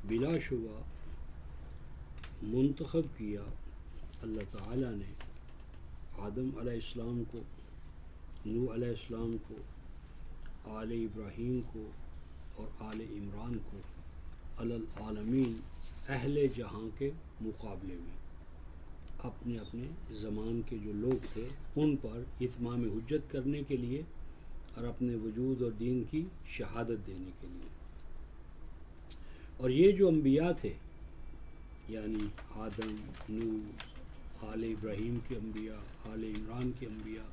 بلا شبہ منتخب کیا اللہ تعالیٰ نے آدم علیہ السلام کو، نوح علیہ السلام کو، آل ابراہیم کو اور آل عمران کو علی العالمین اہل جہاں کے مقابلے میں اپنے اپنے زمان کے جو لوگ تھے ان پر اتمام حجت کرنے کے لیے اور اپنے وجود اور دین کی شہادت دینے کے لیے۔ اور یہ جو انبیاء تھے یعنی آدم، نوح، آل ابراہیم کے انبیاء، آل عمران کے انبیاء،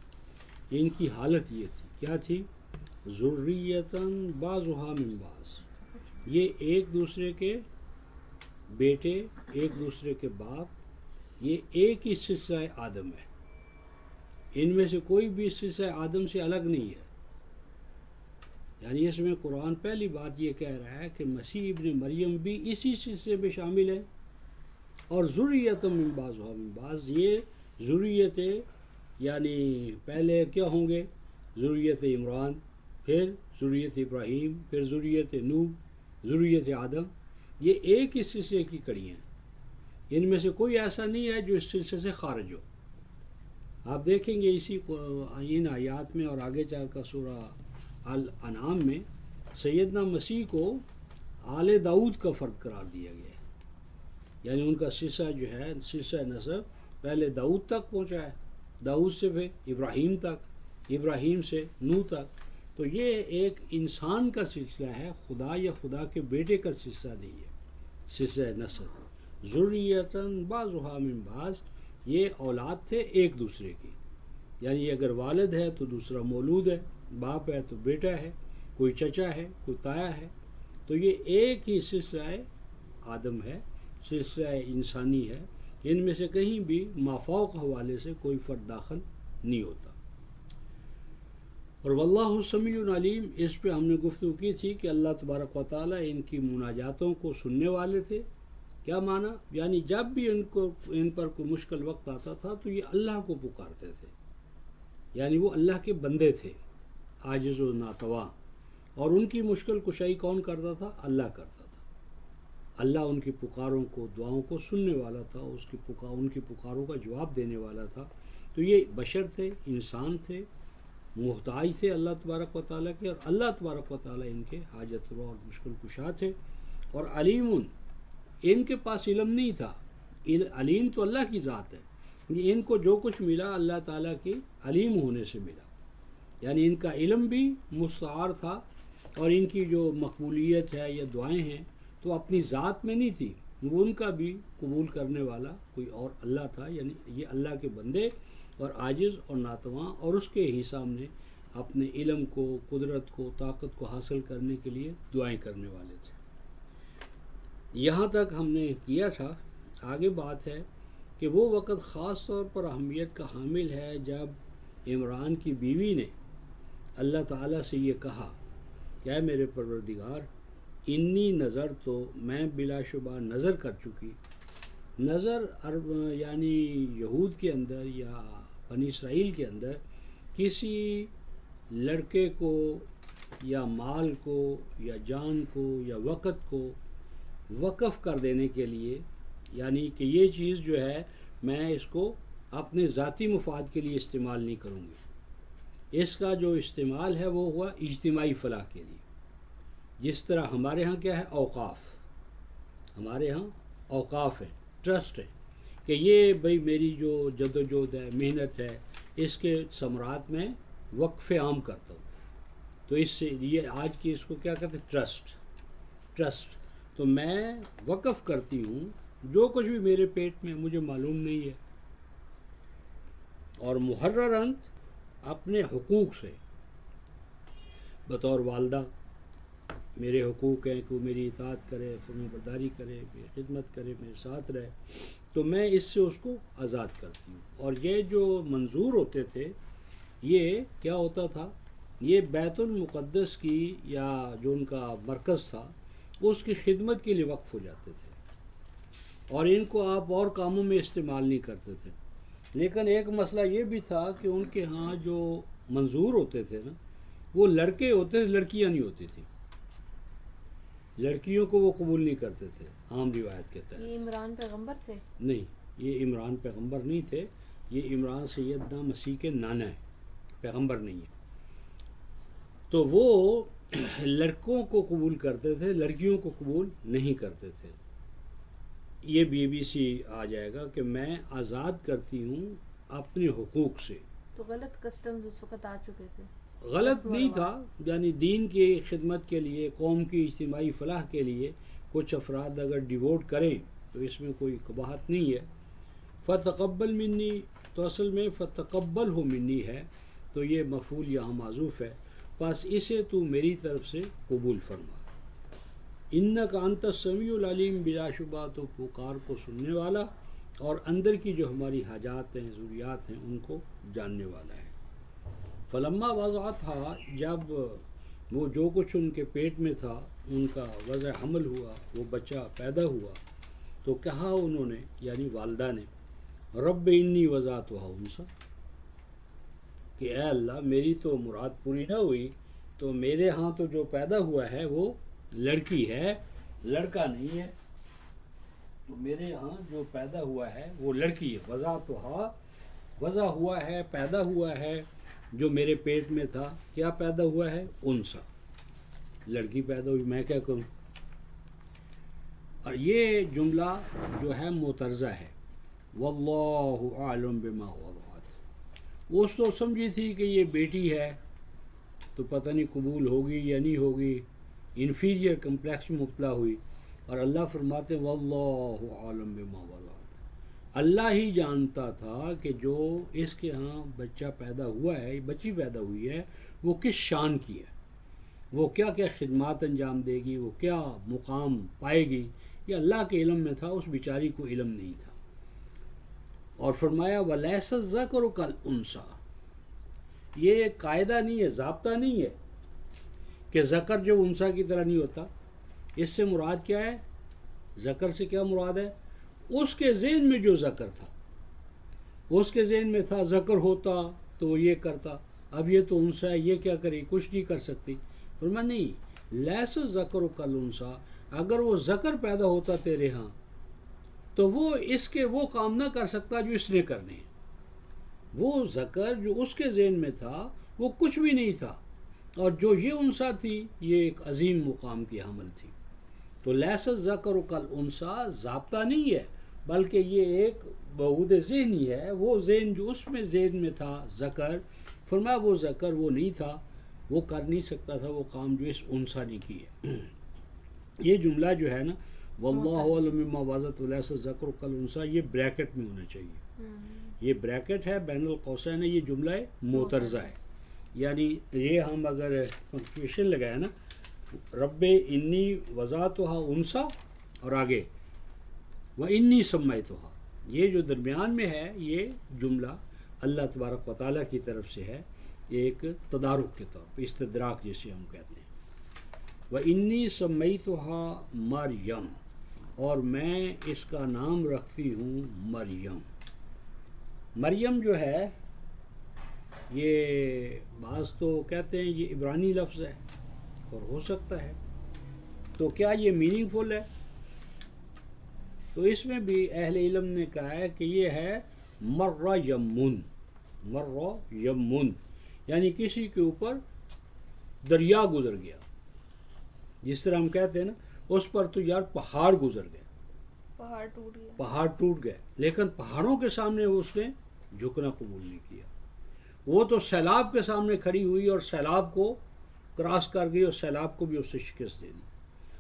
ان کی حالت یہ تھی، کیا تھی؟ ذریتاً بعضھا من بعض، یہ ایک دوسرے کے بیٹے، ایک دوسرے کے باپ، یہ ایک ہی سلسلہ آدم ہے، ان میں سے کوئی بھی سلسلہ آدم سے الگ نہیں ہے۔ یعنی اس میں قرآن پہلی بات یہ کہہ رہا ہے کہ مسیح ابن مریم بھی اسی سلسلے میں شامل ہے، اور ذریۃ من بعضھا من بعض، یہ ذریت یعنی پہلے کیا ہوں گے؟ ذریت عمران، پھر ذریت ابراہیم، پھر ذریت نوح، ذریت آدم، یہ ایک ہی سلسلے کی کڑی ہیں، ان میں سے کوئی ایسا نہیں ہے جو اس سلسلے سے خارج ہو۔ آپ دیکھیں گے اسی ان آیات میں اور آگے چل کر سورہ الانعام میں سیدنا مسیح کو آل داؤد کا فرد قرار دیا گیا ہے، یعنی ان کا سلسلہ جو ہے، سلسلہ نسب پہلے داؤد تک پہنچا ہے، داؤد سے پھر ابراہیم تک، ابراہیم سے نوح تک، تو یہ ایک انسان کا سلسلہ ہے، خدا یا خدا کے بیٹے کا سلسلہ نہیں ہے، سلسلہ نسب۔ ذریۃً بعضھا من بعض، یہ اولاد تھے ایک دوسرے کی، یعنی اگر والد ہے تو دوسرا مولود ہے، باپ ہے تو بیٹا ہے، کوئی چچا ہے، کوئی تایا ہے، تو یہ ایک ہی سلسلہ آدم ہے، سلسلہ انسانی ہے، ان میں سے کہیں بھی مافوق حوالے سے کوئی فرد داخل نہیں ہوتا۔ اور واللہ سمیع علیم، اس پہ ہم نے گفتگو کی تھی کہ اللہ تبارک و تعالیٰ ان کی مناجاتوں کو سننے والے تھے۔ کیا معنی؟ یعنی جب بھی ان پر کوئی مشکل وقت آتا تھا تو یہ اللہ کو پکارتے تھے، یعنی وہ اللہ کے بندے تھے، عاجز و ناتواں، اور ان کی مشکل کشائی کون کرتا تھا؟ اللہ کرتا تھا۔ اللہ ان کی پکاروں کو، دعاؤں کو سننے والا تھا، ان کی پکاروں کا جواب دینے والا تھا۔ تو یہ بشر تھے، انسان تھے، محتاج تھے اللہ تبارک و تعالیٰ کے، اور اللہ تبارک و تعالیٰ ان کے حاجت روا اور مشکل کشا تھے۔ اور علیم، ان کے پاس علم نہیں تھا، علیم تو اللہ کی ذات ہے، ان کو جو کچھ ملا اللہ تعالیٰ کی علیم ہونے سے ملا، یعنی ان کا علم بھی مستعار تھا، اور ان کی جو مقبولیت ہے یا دعائیں ہیں تو اپنی ذات میں نہیں تھی، وہ ان کا بھی قبول کرنے والا کوئی اور اللہ تھا، یعنی یہ اللہ کے بندے اور عاجز اور ناتواں، اور اس کے ہی سامنے اپنے علم کو، قدرت کو، طاقت کو حاصل کرنے کے لیے دعائیں کرنے والے تھے۔ یہاں تک ہم نے کیا تھا۔ آگے بات ہے کہ وہ وقت خاص طور پر اہمیت کا حامل ہے جب عمران کی بیوی نے اللہ تعالیٰ سے یہ کہا کہ اے میرے پروردگار، انی نظر، تو میں بلا شبہ نظر کر چکی۔ نظر یعنی یہود کے اندر یا بنی اسرائیل کے اندر کسی لڑکے کو یا مال کو یا جان کو یا وقت کو وقف کر دینے کے لیے، یعنی کہ یہ چیز جو ہے میں اس کو اپنے ذاتی مفاد کے لیے استعمال نہیں کروں گی، اس کا جو استعمال ہے وہ ہوا اجتماعی فلاح کے لیے۔ جس طرح ہمارے ہاں کیا ہے؟ اوقاف، ہمارے ہاں اوقاف ہے، ٹرسٹ ہے، کہ یہ بھئی میری جو جدوجہد ہے، محنت ہے، اس کے ثمرات میں وقف عام کرتا ہوں، تو اس سے یہ آج کی اس کو کیا کہتے ہیں؟ ٹرسٹ، تو میں وقف کرتی ہوں جو کچھ بھی میرے پیٹ میں مجھے معلوم نہیں ہے، اور محرراً اپنے حقوق سے، بطور والدہ میرے حقوق ہیں کہ وہ میری اطاعت کرے، فرما برداری کرے، میری خدمت کرے، میرے ساتھ رہے، تو میں اس سے اس کو آزاد کرتی ہوں۔ اور یہ جو منظور ہوتے تھے، یہ کیا ہوتا تھا؟ یہ بیت المقدس کی یا جو ان کا مرکز تھا اس کی خدمت کے لیے وقف ہو جاتے تھے، اور ان کو آپ اور کاموں میں استعمال نہیں کرتے تھے۔ لیکن ایک مسئلہ یہ بھی تھا کہ ان کے ہاں جو منظور ہوتے تھے نا، وہ لڑکے ہوتے تھے، لڑکیاں نہیں ہوتی تھیں۔ لڑکیوں کو وہ قبول نہیں کرتے تھے عام روایت کے تحت. یہ عمران پیغمبر تھے؟ نہیں، یہ عمران پیغمبر نہیں تھے، یہ عمران سیدنا مسیح کے نانا ہے، پیغمبر نہیں ہے. تو وہ لڑکوں کو قبول کرتے تھے، لڑکیوں کو قبول نہیں کرتے تھے. یہ BBC آ جائے گا کہ میں آزاد کرتی ہوں اپنے حقوق سے. تو غلط کسٹمز اس وقت آ چکے تھے؟ غلط نہیں تھا، یعنی دین کی خدمت کے لیے، قوم کی اجتماعی فلاح کے لیے کچھ افراد اگر ڈیووٹ کریں تو اس میں کوئی قباحت نہیں ہے. فتقبل منی، تو اصل میں فتقبل ہو منی ہے، تو یہ مفعول یہاں معذوف ہے، پس اسے تو میری طرف سے قبول فرما. انک انت السمیع العلیم، بلا شبہ تو پکار کو سننے والا اور اندر کی جو ہماری حاجات ہیں، ضروریات ہیں، ان کو جاننے والا ہے. فلما وضعتھا، جب وہ جو کچھ ان کے پیٹ میں تھا ان کا وضع حمل ہوا، وہ بچہ پیدا ہوا، تو کہا انہوں نے، یعنی والدہ نے، رب انی وضعتھا انثی، کہ اے اللہ میری تو مراد پوری نہ ہوئی، تو میرے ہاں تو جو پیدا ہوا ہے وہ لڑکی ہے، لڑکا نہیں ہے. تو میرے ہاں جو پیدا ہوا ہے وہ لڑکی ہے. وضعتھا، وضع ہوا ہے، پیدا ہوا ہے جو میرے پیٹ میں تھا. کیا پیدا ہوا ہے؟ انثی، لڑکی پیدا ہوئی، میں کیا کروں. اور یہ جملہ جو ہے معترضہ ہے. واللہ اعلم بما وضعت، وہ تو سمجھی تھی کہ یہ بیٹی ہے تو پتہ نہیں قبول ہوگی یا نہیں ہوگی، انفیریئر کمپلیکس میں مبتلا ہوئی. اور اللہ فرماتے واللہ عالم بما وضعت، اللہ ہی جانتا تھا کہ جو اس کے ہاں بچہ پیدا ہوا ہے، بچی پیدا ہوئی ہے، وہ کس شان کی ہے، وہ کیا کیا خدمات انجام دے گی، وہ کیا مقام پائے گی، یہ اللہ کے علم میں تھا، اس بیچاری کو علم نہیں تھا. اور فرمایا وَلَيْسَ الذَّكَرُ كَالْأُنثىٰ، یہ ایک قاعدہ نہیں ہے، ضابطہ نہیں ہے کہ ذکر جو انثیٰ کی طرح نہیں ہوتا. اس سے مراد کیا ہے؟ ذکر سے کیا مراد ہے؟ اس کے ذہن میں جو ذکر تھا، اس کے ذہن میں تھا ذکر ہوتا تو وہ یہ کرتا، اب یہ تو انثیٰ ہے، یہ کیا کرے، کچھ نہیں کر سکتی. فرمایا نہیں، لیس الذکر کالانثیٰ، اگر وہ ذکر پیدا ہوتا تیرے ہاں تو وہ اس کے وہ کام نہ کر سکتا جو اس نے کرنے ہیں. وہ ذکر جو اس کے ذہن میں تھا وہ کچھ بھی نہیں تھا، اور جو یہ انثیٰ تھی یہ ایک عظیم مقام کی حامل تھی. تو لیس الذکر کالانثیٰ ضابطہ نہیں ہے، بلکہ یہ ایک بعود ذہنی ہے. وہ ذہن جو اس میں ذہن میں تھا ذکر، فرمایا وہ ذکر وہ نہیں تھا، وہ کر نہیں سکتا تھا وہ کام جو اس انثیٰ نے کی ہے. یہ جملہ جو ہے نا واللہ اعلم بما وضعت ولیس الذکر کالانثیٰ، یہ بریکٹ میں ہونا چاہیے. یہ بریکٹ ہے بین القوسین، یہ جملہ معترضہ ہے. یعنی یہ ہم اگر پنکچویشن لگائے نا، رب انی وضعتھا انثیٰ اور آگے وانی سمیتھا، یہ جو درمیان میں ہے یہ جملہ اللہ تبارک و تعالیٰ کی طرف سے ہے، ایک تدارک کے طور پہ، استدراک جیسے ہم کہتے ہیں. وانی سمیتھا مریم، اور میں اس کا نام رکھتی ہوں مریم. مریم جو ہے یہ بعض تو کہتے ہیں یہ عبرانی لفظ ہے اور ہو سکتا ہے، تو کیا یہ میننگ فل ہے؟ تو اس میں بھی اہل علم نے کہا ہے کہ یہ ہے مر یمن، مر یمن، یعنی کسی کے اوپر دریا گزر گیا. جس طرح ہم کہتے ہیں نا اس پر تو یار پہاڑ گزر گئے، پہاڑ ٹوٹ گیا، پہاڑ ٹوٹ گئے، لیکن پہاڑوں کے سامنے اس نے جھکنا قبول نہیں کیا. وہ تو سیلاب کے سامنے کھڑی ہوئی اور سیلاب کو کراس کر گئی اور سیلاب کو بھی اس سے شکست دے دی.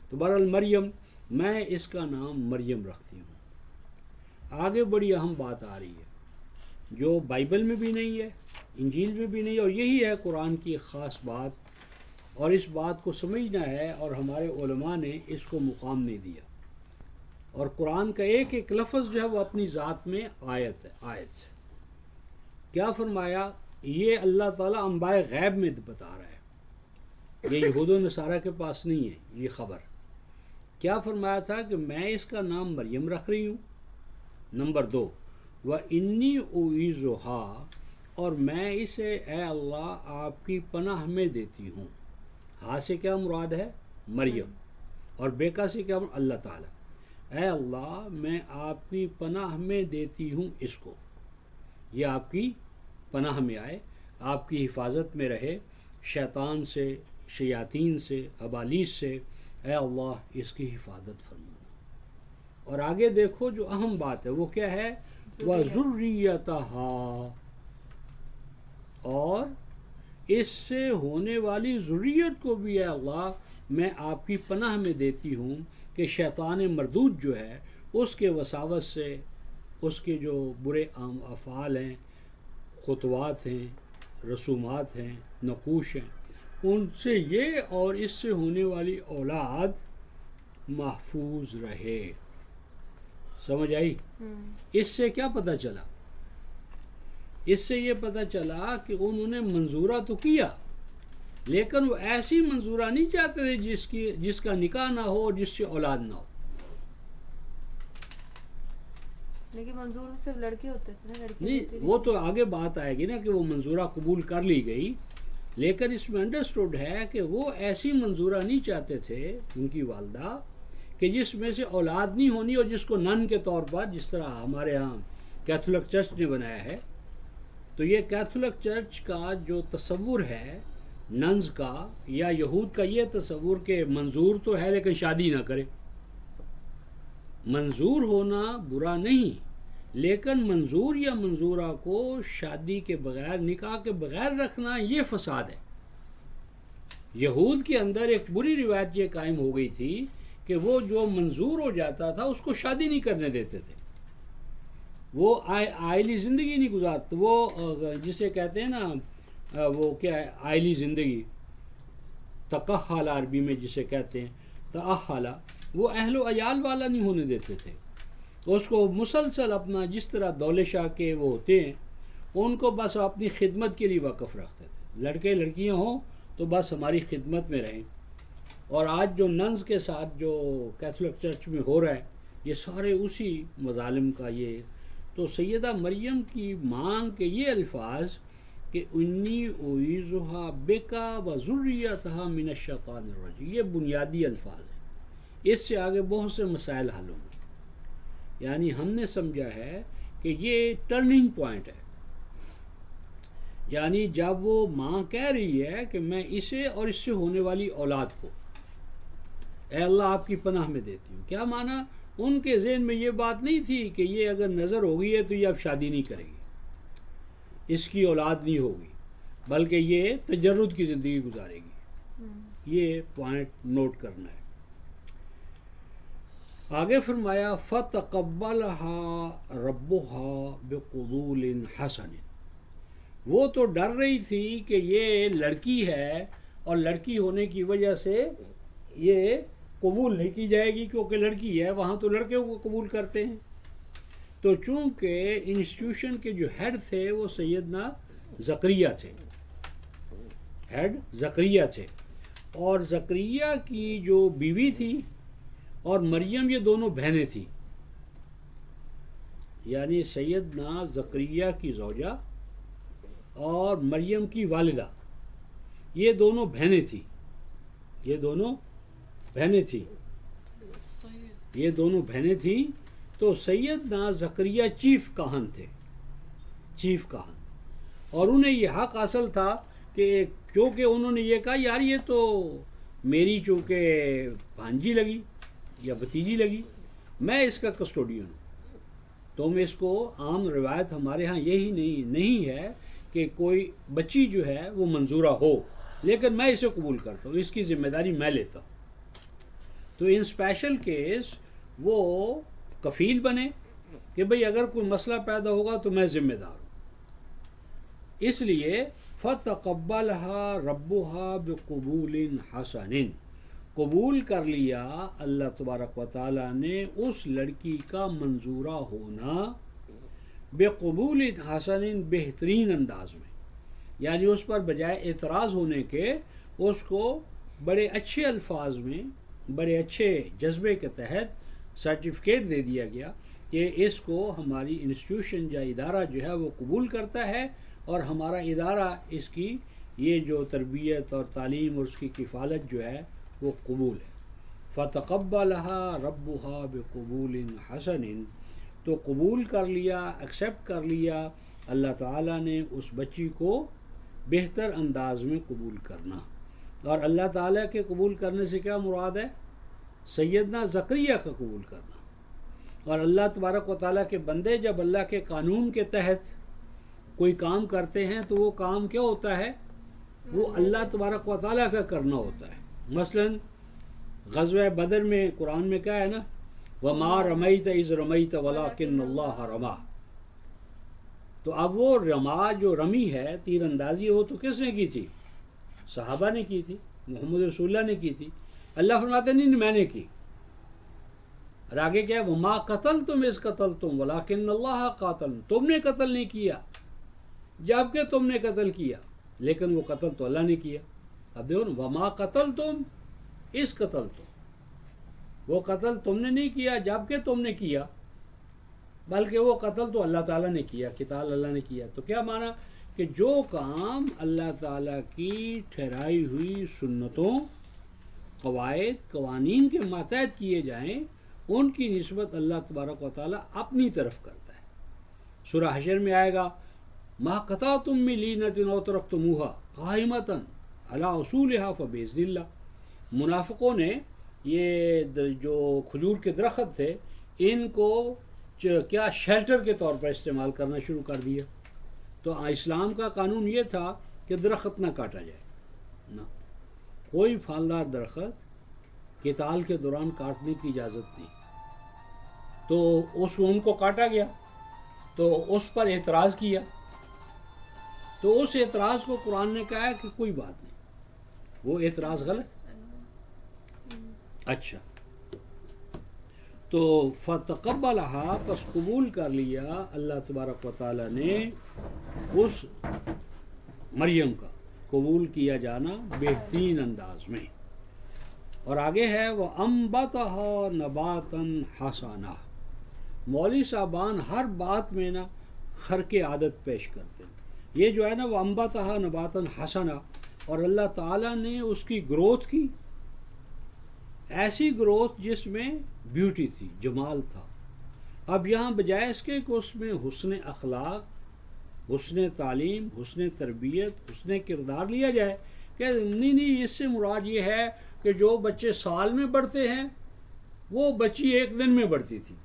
تو بہرحال مریم، میں اس کا نام مریم رکھتی ہوں. آگے بڑی اہم بات آ رہی ہے جو بائبل میں بھی نہیں ہے، انجیل میں بھی نہیں، اور یہی ہے قرآن کی ایک خاص بات، اور اس بات کو سمجھنا ہے، اور ہمارے علماء نے اس کو مقام نہیں دیا. اور قرآن کا ایک ایک لفظ جو ہے وہ اپنی ذات میں آیت ہے. آیت کیا فرمایا؟ یہ اللہ تعالیٰ انباء غیب میں بتا رہا ہے، یہ یہود و نصارہ کے پاس نہیں ہے یہ خبر. کیا فرمایا تھا کہ میں اس کا نام مریم رکھ رہی ہوں. نمبر 2، وَإِنِّي أُعِيذُهَا، اور میں اسے اے اللہ آپ کی پناہ میں دیتی ہوں. ہاں سے کیا مراد ہے؟ مریم. اور بیکا سے کیا اللہ تعالیٰ، اے اللہ میں آپ کی پناہ میں دیتی ہوں اس کو، یہ آپ کی پناہ میں آئے، آپ کی حفاظت میں رہے، شیطان سے، شیاطین سے، ابالیس سے، اے اللہ اس کی حفاظت فرمانا۔ اور آگے دیکھو جو اہم بات ہے وہ کیا ہے، وَذُرِّيَّتَهَا، اور اس سے ہونے والی ذریت کو بھی اے اللہ میں آپ کی پناہ میں دیتی ہوں کہ شیطان مردود جو ہے اس کے وساوس سے، اس کے جو برے افعال ہیں، خطوات ہیں، رسومات ہیں، نقوش ہیں، ان سے یہ اور اس سے ہونے والی اولاد محفوظ رہے۔ سمجھ آئی؟ اس سے کیا پتہ چلا؟ اس سے یہ پتہ چلا کہ انہوں نے منظورہ تو کیا، لیکن وہ ایسی منظورہ نہیں چاہتے تھے جس کا نکاح نہ ہو اور جس سے اولاد نہ ہو۔ لیکن منظور تو صرف لڑکے ہوتے تھے نا، لڑکی نہیں، وہ تو آگے بات آئے گی نا کہ وہ منظورہ قبول کر لی گئی، لیکن اس میں انڈرسٹوڈ ہے کہ وہ ایسی منظورہ نہیں چاہتے تھے ان کی والدہ کہ جس میں سے اولاد نہیں ہونی، اور جس کو نن کے طور پر، جس طرح ہمارے ہاں کیتھولک چرچ نے بنایا ہے۔ تو یہ کیتھولک چرچ کا جو تصور ہے ننز کا، یا یہود کا یہ تصور کہ منظور تو ہے لیکن شادی نہ کرے۔ منظور ہونا برا نہیں، لیکن منظور یا منظورہ کو شادی کے بغیر، نکاح کے بغیر رکھنا یہ فساد ہے۔ یہود کے اندر ایک بری روایت یہ قائم ہو گئی تھی کہ وہ جو منظور ہو جاتا تھا اس کو شادی نہیں کرنے دیتے تھے، وہ آئلی زندگی نہیں گزارتے، وہ جسے کہتے ہیں نا وہ کیا ہے آئلی زندگی، تقحل عربی میں جسے کہتے ہیں تأحلا، وہ اہل و عیال والا نہیں ہونے دیتے تھے، اس کو مسلسل اپنا جس طرح دولے شاہ کے وہ ہوتے ہیں ان کو بس اپنی خدمت کے لیے وقف رکھتے تھے، لڑکے لڑکیاں ہوں تو بس ہماری خدمت میں رہیں۔ اور آج جو ننز کے ساتھ جو کیتھولک چرچ میں ہو رہا ہے یہ سارے اسی مظالم کا یہ۔ تو سیدہ مریم کی مانگ کے یہ الفاظ کہ انی اعیذھا بک وذریتھا من الشیطان الرجیم، یہ بنیادی الفاظ ہیں، اس سے آگے بہت سے مسائل حل ہوں گے۔ یعنی ہم نے سمجھا ہے کہ یہ ٹرننگ پوائنٹ ہے، یعنی جب وہ ماں کہہ رہی ہے کہ میں اسے اور اس سے ہونے والی اولاد کو اے اللہ آپ کی پناہ میں دیتی ہوں، کیا معنی؟ ان کے ذہن میں یہ بات نہیں تھی کہ یہ اگر نظر ہو گئی ہے تو یہ اب شادی نہیں کرے گی، اس کی اولاد نہیں ہوگی، بلکہ یہ تجرد کی زندگی گزارے گی۔ یہ پوائنٹ نوٹ کرنا ہے۔ آگے فرمایا فَتَقَبَّلَهَا رَبُّهَا بِقُبُولٍ حَسَنٍ، وہ تو ڈر رہی تھی کہ یہ لڑکی ہے اور لڑکی ہونے کی وجہ سے یہ قبول نہیں کی جائے گی، کیونکہ لڑکی ہے، وہاں تو لڑکے کو قبول کرتے ہیں۔ تو چونکہ انسٹیٹیوشن کے جو ہیڈ تھے وہ سیدنا زکریا تھے، ہیڈ زکریا تھے، اور زکریا کی جو بیوی تھی اور مریم یہ دونوں بہنیں تھیں، یعنی سیدنا زکریا کی زوجہ اور مریم کی والدہ یہ دونوں بہنیں تھیں، یہ دونوں بہنیں تھیں، یہ دونوں بہنیں تھیں۔ تو سیدنا زکریا چیف کاہن تھے، چیف کاہن، اور انہیں یہ حق حاصل تھا کہ کیونکہ انہوں نے یہ کہا یار یہ تو میری چونکہ بھانجی لگی یا بھتیجی لگی، میں اس کا کسٹوڈین ہوں، تو میں اس کو، عام روایت ہمارے ہاں یہی نہیں ہے کہ کوئی بچی جو ہے وہ منظورہ ہو، لیکن میں اسے قبول کرتا ہوں، اس کی ذمہ داری میں لیتا ہوں۔ تو ان اسپیشل کیس وہ کفیل بنے کہ بھئی اگر کوئی مسئلہ پیدا ہوگا تو میں ذمہ دار ہوں۔ اس لیے فَتَقَبَّلَهَا رَبُّهَا بِقُبُولٍ حَسَنٍ، قبول کر لیا اللہ تبارک و تعالیٰ نے اس لڑکی کا منظورہ ہونا بقبول حسن، بہترین انداز میں، یعنی اس پر بجائے اعتراض ہونے کے اس کو بڑے اچھے الفاظ میں، بڑے اچھے جذبے کے تحت سرٹیفکیٹ دے دیا گیا کہ اس کو ہماری انسٹیٹیوشن یا ادارہ جو ہے وہ قبول کرتا ہے، اور ہمارا ادارہ اس کی یہ جو تربیت اور تعلیم اور اس کی کفالت جو ہے وہ قبول ہے۔ فتقبلها ربها بقبول حسن، تو قبول کر لیا، ایکسیپٹ کر لیا اللہ تعالیٰ نے اس بچی کو بہتر انداز میں قبول کرنا۔ اور اللہ تعالیٰ کے قبول کرنے سے کیا مراد ہے؟ سیدنا زکریا کا قبول کرنا۔ اور اللہ تبارک و تعالیٰ کے بندے جب اللہ کے قانون کے تحت کوئی کام کرتے ہیں تو وہ کام کیا ہوتا ہے؟ وہ اللہ تبارک و تعالیٰ کا کرنا ہوتا ہے۔ مثلا غزوہ بدر میں قرآن میں کیا ہے نا، وَمَا رَمَيْتَ إِذْ رَمَيْتَ وَلَكِنَّ اللَّهَ رَمَى۔ تو اب وہ رما جو رمی ہے، تیر اندازی، وہ تو کس نے کی تھی؟ صحابہ نے کی تھی، محمد رسول اللہ نے کی تھی۔ اللہ فرماتے نہیں میں نے کی۔ اور آگے کیا ہے؟ وَمَا قَتَلْتُمْ إِذْ قَتَلْتُمْ وَلَكِنَّ اللَّهَ قَاتَلَ، تم نے قتل نہیں کیا جبکہ تم نے قتل کیا، لیکن وہ قتل تو اللہ نے کیا۔ اب دیکھو نا، وَمَا قَتَلْتُمْ إِذْ قَتَلْتُمْ، وہ قتل تم نے نہیں کیا جبکہ تم نے کیا، بلکہ وہ قتل تو اللہ تعالیٰ نے کیا، قتال اللہ نے کیا۔ تو کیا معنی کہ جو کام اللہ تعالیٰ کی ٹھہرائی ہوئی سنتوں، قواعد، قوانین کے ماتحت کیے جائیں، ان کی نسبت اللہ تبارک و تعالیٰ اپنی طرف کرتا ہے۔ سورہ حشر میں آئے گا مَا قَطَعْتُم مِّن لِینَةٍ أَوْ تَرَكْتُمُوهَا قَائِمَةً عَلَىٰ أُصُولِهَا فَبِإِذْنِ اللَّهِ۔ منافقوں نے یہ جو کھجور کے درخت تھے ان کو کیا شیلٹر کے طور پر استعمال کرنا شروع کر دیا۔ تو اسلام کا قانون یہ تھا کہ درخت نہ کاٹا جائے، نہ کوئی پھلدار درخت قتال کے دوران کاٹنے کی اجازت نہیں۔ تو ان کو کاٹا گیا، تو اس پر اعتراض کیا، تو اس اعتراض کو قرآن نے کہا ہے کہ کوئی بات نہیں، وہ اعتراض غلط۔ اچھا، تو فتقبلہا، پس قبول کر لیا اللہ تبارک و تعالیٰ نے اس مریم کا قبول کیا جانا بہترین انداز میں۔ اور آگے ہے وَأَنبَتَهَا نَبَاتًا حَسَنًا۔ مولوی صاحبان ہر بات میں نا خرق عادت پیش کرتے ہیں۔ یہ جو ہے نا وَأَنبَتَهَا نَبَاتًا حَسَنًا، اور اللہ تعالیٰ نے اس کی گروتھ کی، ایسی گروتھ جس میں بیوٹی تھی، جمال تھا۔ اب یہاں بجائے اس کے کہ اس میں حسن اخلاق، حسن تعلیم، حسن تربیت، حسن کردار لیا جائے کہ نہیں، اس سے مراد یہ ہے کہ جو بچے سال میں بڑھتے ہیں وہ بچی ایک دن میں بڑھتی تھی،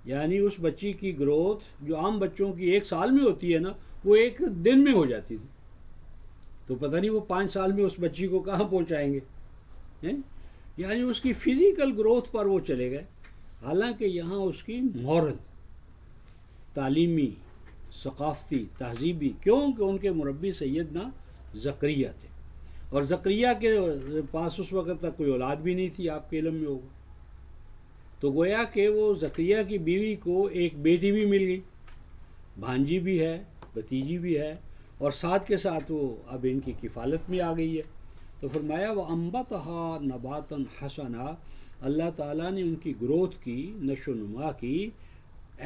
یعنی اس بچی کی گروتھ جو عام بچوں کی ایک سال میں ہوتی ہے نا، وہ ایک دن میں ہو جاتی تھی۔ تو پتہ نہیں وہ 5 سال میں اس بچی کو کہاں پہنچائیں گے، یعنی اس کی فزیکل گروتھ پر وہ چلے گئے۔ حالانکہ یہاں اس کی مورل، تعلیمی، ثقافتی، تہذیبی، کیونکہ ان کے مربی سیدنا زکریا تھے، اور زکریا کے پاس اس وقت تک کوئی اولاد بھی نہیں تھی، آپ کے علم میں ہوگا۔ تو گویا کہ وہ زکریا کی بیوی کو ایک بیٹی بھی مل گئی، بھانجی بھی ہے، بھتیجی بھی ہے، اور ساتھ کے ساتھ وہ اب ان کی کفالت میں آ گئی ہے۔ تو فرمایا وَأَنبَتَهَا نَبَاتًا حَسَنًا، اللہ تعالیٰ نے ان کی گروتھ کی، نشو و نما کی،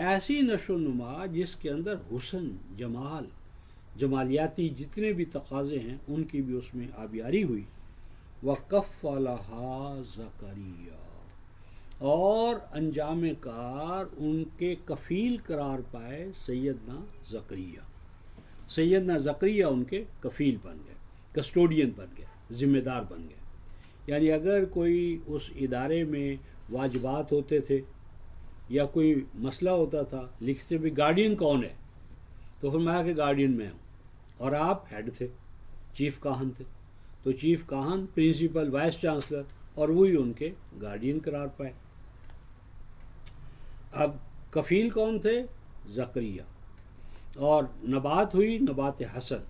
ایسی نشو و نما جس کے اندر حسن، جمال، جمالیاتی جتنے بھی تقاضے ہیں ان کی بھی اس میں آبیاری ہوئی۔ وَكَفَّلَهَا زَكَرِيَّا، اور انجام کار ان کے کفیل قرار پائے سیدنا زکریا۔ سیدنا زکریا ان کے کفیل بن گئے، کسٹوڈین بن گئے، ذمہ دار بن گئے۔ یعنی اگر کوئی اس ادارے میں واجبات ہوتے تھے یا کوئی مسئلہ ہوتا تھا، لکھتے بھی گارڈین کون ہے، تو فرمایا کہ گارڈین میں ہوں، اور آپ ہیڈ تھے، چیف کاہن تھے، تو چیف کاہن، پرنسپل، وائس چانسلر، اور وہی ان کے گارڈین قرار پائے۔ اب کفیل کون تھے؟ زکریا، اور نبات ہوئی نبات حسن،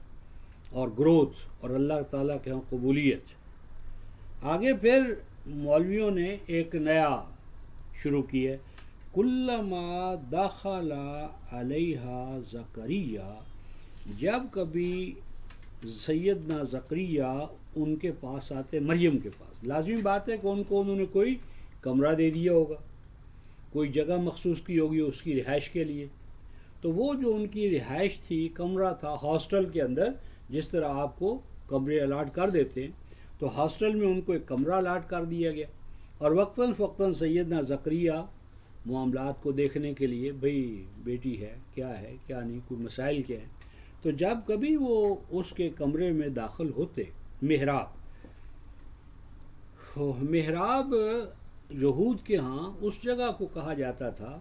اور گروتھ، اور اللہ تعالیٰ کے ہاں قبولیت۔ آگے پھر مولویوں نے ایک نیا شروع کی ہے، کلما دخل علیہا زکریا، جب کبھی سیدنا زکریا ان کے پاس آتے، مریم کے پاس، لازمی بات ہے کہ ان کو انہوں نے کوئی کمرہ دے دیا ہوگا، کوئی جگہ مخصوص کی ہوگی اس کی رہائش کے لیے۔ تو وہ جو ان کی رہائش تھی، کمرہ تھا ہاسٹل کے اندر، جس طرح آپ کو کمرے الاٹ کر دیتے ہیں، تو ہاسٹل میں ان کو ایک کمرہ الاٹ کر دیا گیا، اور وقتاً فوقتاً سیدنا زکریا معاملات کو دیکھنے کے لیے، بھئی بیٹی ہے کیا نہیں، کوئی مسائل کیا ہیں، تو جب کبھی وہ اس کے کمرے میں داخل ہوتے، محراب یہود کے ہاں اس جگہ کو کہا جاتا تھا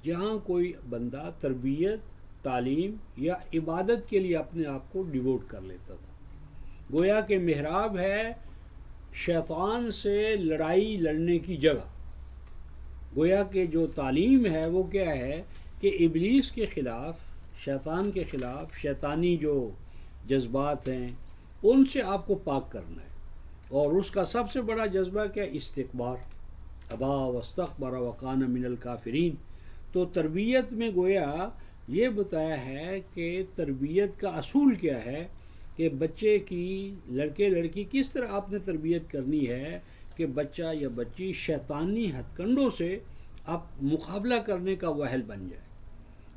جہاں کوئی بندہ تربیت، تعلیم یا عبادت کے لیے اپنے آپ کو ڈیووٹ کر لیتا تھا۔ گویا کہ محراب ہے شیطان سے لڑائی لڑنے کی جگہ۔ گویا کہ جو تعلیم ہے وہ کیا ہے کہ ابلیس کے خلاف، شیطان کے خلاف، شیطانی جو جذبات ہیں ان سے آپ کو پاک کرنا ہے، اور اس کا سب سے بڑا جذبہ کیا؟ استکبار، ابا واستکبر وکان من الکافرین۔ تو تربیت میں گویا یہ بتایا ہے کہ تربیت کا اصول کیا ہے، کہ بچے کی، لڑکے لڑکی کس طرح آپ نے تربیت کرنی ہے کہ بچہ یا بچی شیطانی ہتھ کنڈوں سے اب مقابلہ کرنے کا اہل بن جائے،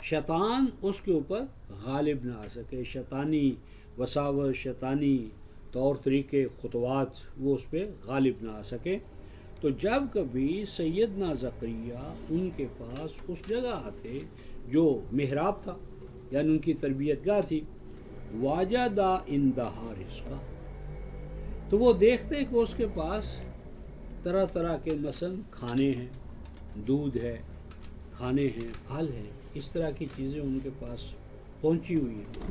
شیطان اس کے اوپر غالب نہ آ سکے، شیطانی وساوس، شیطانی طور طریقے، خطوات وہ اس پہ غالب نہ آ سکے۔ تو جب کبھی سیدنا زکریا ان کے پاس اس جگہ آتے جو محراب تھا، یعنی ان کی تربیت گاہ تھی، واجدہ اندہا رزقا، تو وہ دیکھتے کہ اس کے پاس طرح طرح کے مثلاً کھانے ہیں، دودھ ہے، کھانے ہیں، پھل ہیں، اس طرح کی چیزیں ان کے پاس پہنچی ہوئی ہیں۔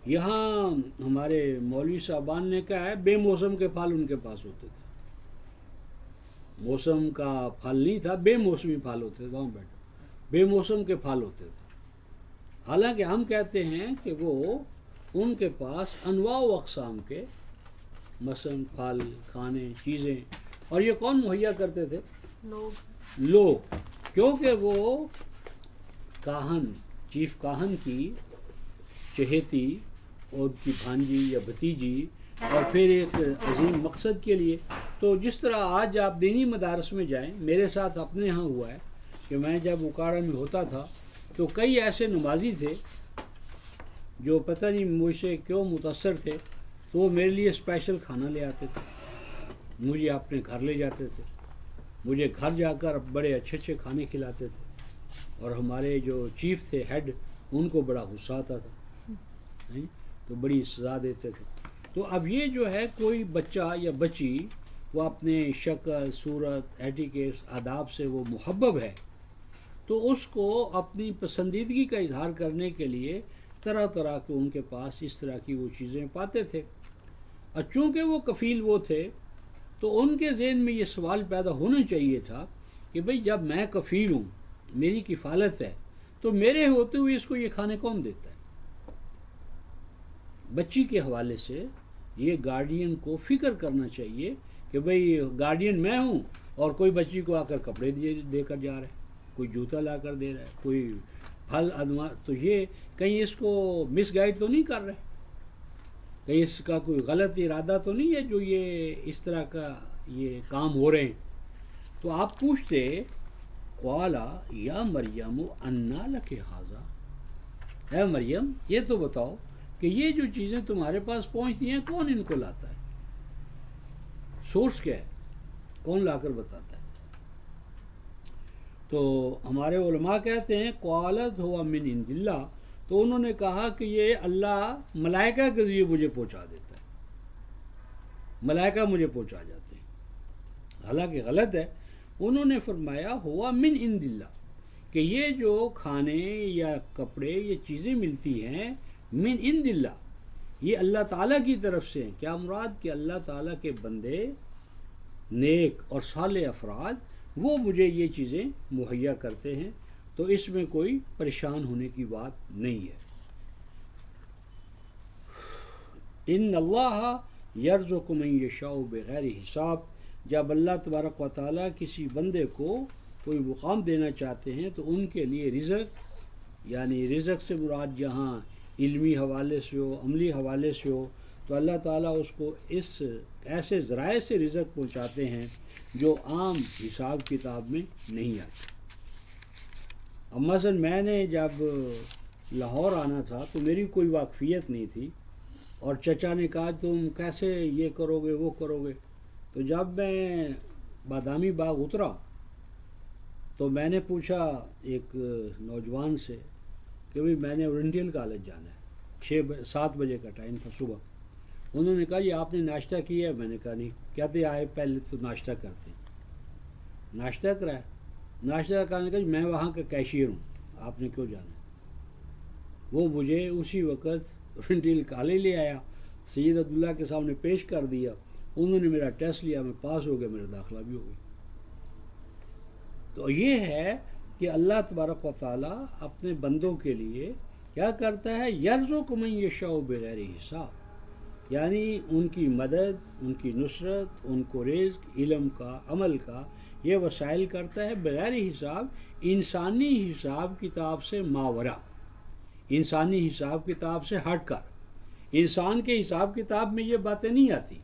یہاں ہمارے مولوی صاحبان نے کہا ہے بے موسم کے پھل ان کے پاس ہوتے تھے، موسم کا پھل نہیں تھا، بے موسمی پھل ہوتے تھے، وہاں بیٹھے بے موسم کے پھل ہوتے تھے۔ حالانکہ ہم کہتے ہیں کہ وہ ان کے پاس انواع و اقسام کے مثلاً پھل، کھانے، چیزیں، اور یہ کون مہیا کرتے تھے؟ لوگ، کیونکہ وہ کاہن، چیف کاہن کی چہیتی اور ان کی بھانجی یا بھتیجی، اور پھر ایک عظیم مقصد کے لیے۔ تو جس طرح آج آپ دینی مدارس میں جائیں، میرے ساتھ اپنے ہاں ہوا ہے کہ میں جب اکاڑا میں ہوتا تھا تو کئی ایسے نمازی تھے جو پتہ نہیں مجھ سے کیوں متاثر تھے، تو وہ میرے لیے اسپیشل کھانا لے آتے تھے، مجھے اپنے گھر لے جاتے تھے، مجھے گھر جا کر بڑے اچھے اچھے کھانے کھلاتے تھے، اور ہمارے جو چیف تھے، ہیڈ، ان کو بڑا غصہ آتا تھا، تو بڑی سزا دیتے تھے۔ تو اب یہ جو ہے کوئی بچہ یا بچی وہ اپنے شکل، صورت، ایٹیکیٹس، آداب سے وہ محبب ہے، تو اس کو اپنی پسندیدگی کا اظہار کرنے کے لیے طرح طرح کے ان کے پاس اس طرح کی وہ چیزیں پاتے تھے۔ اور چونکہ وہ کفیل وہ تھے تو ان کے ذہن میں یہ سوال پیدا ہونا چاہیے تھا کہ بھئی جب میں کفیل ہوں، میری کفالت ہے، تو میرے ہوتے ہوئے اس کو یہ کھانے کون دیتا ہے؟ بچی کے حوالے سے یہ گارڈین کو فکر کرنا چاہیے کہ بھئی گارڈین میں ہوں اور کوئی بچی کو آ کر کپڑے دے کر جا رہا ہے، کوئی جوتا لا کر دے رہا ہے، کوئی پھل ادما، تو یہ کہیں اس کو مس گائیڈ تو نہیں کر رہے، کہیں اس کا کوئی غلط ارادہ تو نہیں ہے جو یہ اس طرح کا یہ کام ہو رہے ہیں۔ تو آپ پوچھتے قالا یا مریم انا لک ھذا، اے مریم یہ تو بتاؤ کہ یہ جو چیزیں تمہارے پاس پہنچتی ہیں کون ان کو لاتا ہے، سورس کیا ہے، کون لا کر بتاتا ہے؟ تو ہمارے علماء کہتے ہیں قالت ہوا من عند اللہ، تو انہوں نے کہا کہ یہ اللہ ملائکہ کے ذریعے مجھے پہنچا دیتا ہے، ملائکہ مجھے پہنچا جاتے ہیں، حالانکہ غلط ہے۔ انہوں نے فرمایا ہوا من عند اللہ، کہ یہ جو کھانے یا کپڑے یہ چیزیں ملتی ہیں من عند اللہ، یہ اللہ تعالیٰ کی طرف سے ہیں۔ کیا مراد؟ کہ اللہ تعالیٰ کے بندے، نیک اور صالح افراد، وہ مجھے یہ چیزیں مہیا کرتے ہیں، تو اس میں کوئی پریشان ہونے کی بات نہیں ہے۔ ان اللہ یرزق من یشاء بغیر حساب، جب اللہ تبارک و تعالیٰ کسی بندے کو کوئی مقام دینا چاہتے ہیں تو ان کے لیے رزق، یعنی رزق سے مراد جہاں علمی حوالے سے ہو، عملی حوالے سے ہو، تو اللہ تعالیٰ اس کو اس ایسے ذرائع سے رزق پہنچاتے ہیں جو عام حساب کتاب میں نہیں آتے۔ اب مثلا میں نے جب لاہور آنا تھا تو میری کوئی واقفیت نہیں تھی، اور چچا نے کہا تم کیسے یہ کرو گے وہ کرو گے. تو جب میں بادامی باغ اترا تو میں نے پوچھا ایک نوجوان سے کہ بھئی میں نے اورینٹل کالج جانا ہے, 7 بجے کا ٹائم تھا صبح. انہوں نے کہا یہ آپ نے ناشتہ کیا ہے؟ میں نے کہا نہیں. کہتے آئے پہلے تو ناشتہ کرتے. ناشتہ کرایا. ناشتہ کرنے کا میں وہاں کا کیشیئر ہوں, آپ نے کیوں جانا؟ وہ مجھے اسی وقت اورینٹل کالج لے آیا, سید عبداللہ کے سامنے پیش کر دیا. انہوں نے میرا ٹیسٹ لیا, میں پاس ہو گیا, میرا داخلہ بھی ہو گیا. تو یہ ہے کہ اللہ تبارک و تعالیٰ اپنے بندوں کے لیے کیا کرتا ہے, یرزق من یشاء بغیر حساب, یعنی ان کی مدد, ان کی نصرت, ان کو رزق, علم کا, عمل کا یہ وسائل کرتا ہے بغیر حساب, انسانی حساب کتاب سے ماورا, انسانی حساب کتاب سے ہٹ کر. انسان کے حساب کتاب میں یہ باتیں نہیں آتی.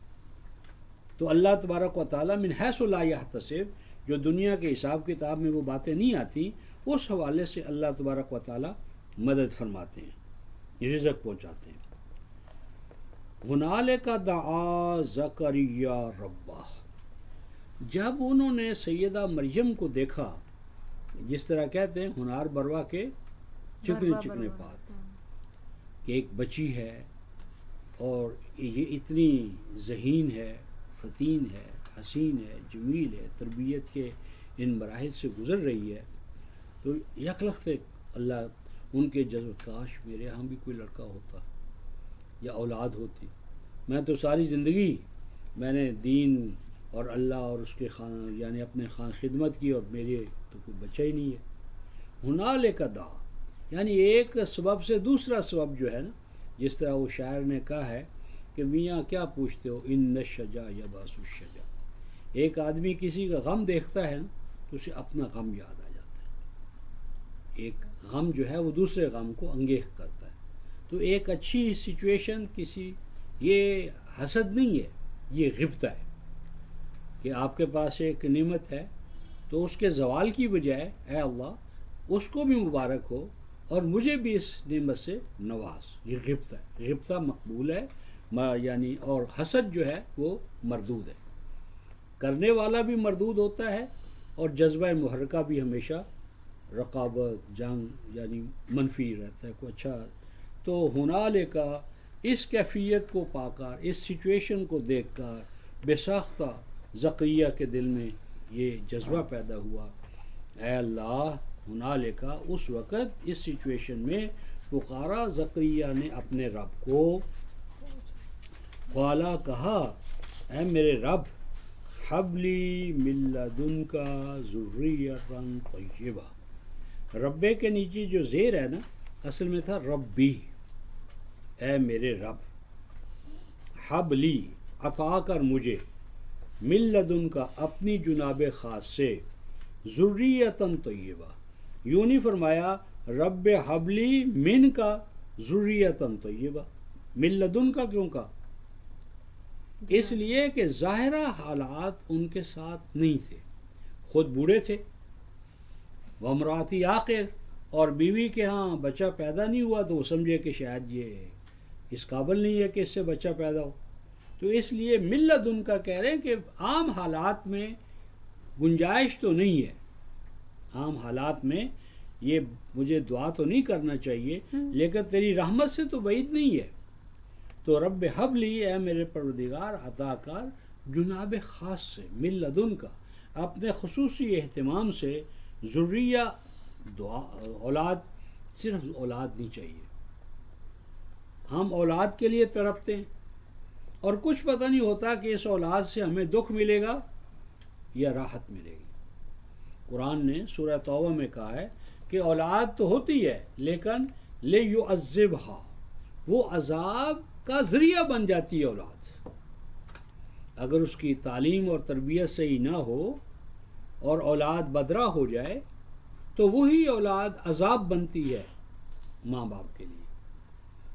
تو اللہ تبارک و تعالیٰ من حیث لا یحتسب, جو دنیا کے حساب کتاب میں وہ باتیں نہیں آتی, اس حوالے سے اللہ تبارک و تعالیٰ مدد فرماتے ہیں, رزق پہنچاتے ہیں. ہنالک دعا زکریا ربہ, جب انہوں نے سیدہ مریم کو دیکھا, جس طرح کہتے ہیں ہنار بروا کے چکنے چکنے پات, کہ ایک بچی ہے اور یہ اتنی ذہین ہے, فتین ہے, حسین ہے, جمیل ہے, تربیت کے ان مراحل سے گزر رہی ہے. تو یک لخت اللہ ان کے جذب, کاش میرے ہاں بھی کوئی لڑکا ہوتا یا اولاد ہوتی. میں تو ساری زندگی میں نے دین اور اللہ اور اس کے یعنی اپنے خدمت کی, اور میرے تو کوئی بچہ ہی نہیں ہے. ہنالک دعا, یعنی ایک سبب سے دوسرا سبب جو ہے نا, جس طرح وہ شاعر نے کہا ہے کہ میاں کیا پوچھتے ہو, ان الشجا یبعث الشجا. ایک آدمی کسی کا غم دیکھتا ہے نا تو اسے اپنا غم یاد آ جاتا ہے. ایک غم جو ہے وہ دوسرے غم کو انگیخ کرتا ہے. تو ایک اچھی سچویشن کسی, یہ حسد نہیں ہے, یہ غبطہ ہے کہ آپ کے پاس ایک نعمت ہے تو اس کے زوال کی بجائے اے اللہ اس کو بھی مبارک ہو اور مجھے بھی اس نعمت سے نواز. یہ غبطہ ہے. غبطہ مقبول ہے یعنی, اور حسد جو ہے وہ مردود ہے. کرنے والا بھی مردود ہوتا ہے, اور جذبہ محرکہ بھی ہمیشہ رقابت, جنگ یعنی منفی رہتا ہے, کوئی اچھا. تو ہنالک, اس کیفیت کو پا کر, اس سچویشن کو دیکھ کر بے ساختہ زکریا کے دل میں یہ جذبہ پیدا ہوا, اے اللہ. ہنالک, اس وقت اس سچویشن میں پکارا زکریا نے اپنے رب کو. قالا, کہا, اے میرے رب, حبلی من لدنک ذریۃ طیبہ. ربے کے نیچے جو زیر ہے نا, اصل میں تھا ربی, اے میرے رب. حبلی, عطا کر مجھے, من لدنک, اپنی جناب خاص سے, ذریۃ طیبہ. یوں نہیں فرمایا رب حبلی من کا ذریۃ طیبہ, من لدن کا کیوں کہا؟ اس لیے کہ ظاہرہ حالات ان کے ساتھ نہیں تھے. خود بوڑھے تھے, وامراتی عاقر, اور بیوی کے ہاں بچہ پیدا نہیں ہوا تو وہ سمجھے کہ شاید یہ اس قابل نہیں ہے کہ اس سے بچہ پیدا ہو. تو اس لیے من لدن کا کہہ رہے ہیں کہ عام حالات میں گنجائش تو نہیں ہے, عام حالات میں یہ مجھے دعا تو نہیں کرنا چاہیے, لیکن تیری رحمت سے تو بعید نہیں ہے. تو رب حبلی, اے میرے پروردگار, عطا کر جناب خاص سے, من لدن کا, اپنے خصوصی اہتمام سے, ذریہ, دعا, اولاد. صرف اولاد نہیں چاہیے. ہم اولاد کے لیے تڑپتے ہیں اور کچھ پتہ نہیں ہوتا کہ اس اولاد سے ہمیں دکھ ملے گا یا راحت ملے گی. قرآن نے سورہ توبہ میں کہا ہے کہ اولاد تو ہوتی ہے لیکن لیعذبھا, وہ عذاب کا ذریعہ بن جاتی ہے اولاد. اگر اس کی تعلیم اور تربیت صحیح نہ ہو اور اولاد بدراہ ہو جائے تو وہی اولاد عذاب بنتی ہے ماں باپ کے لیے.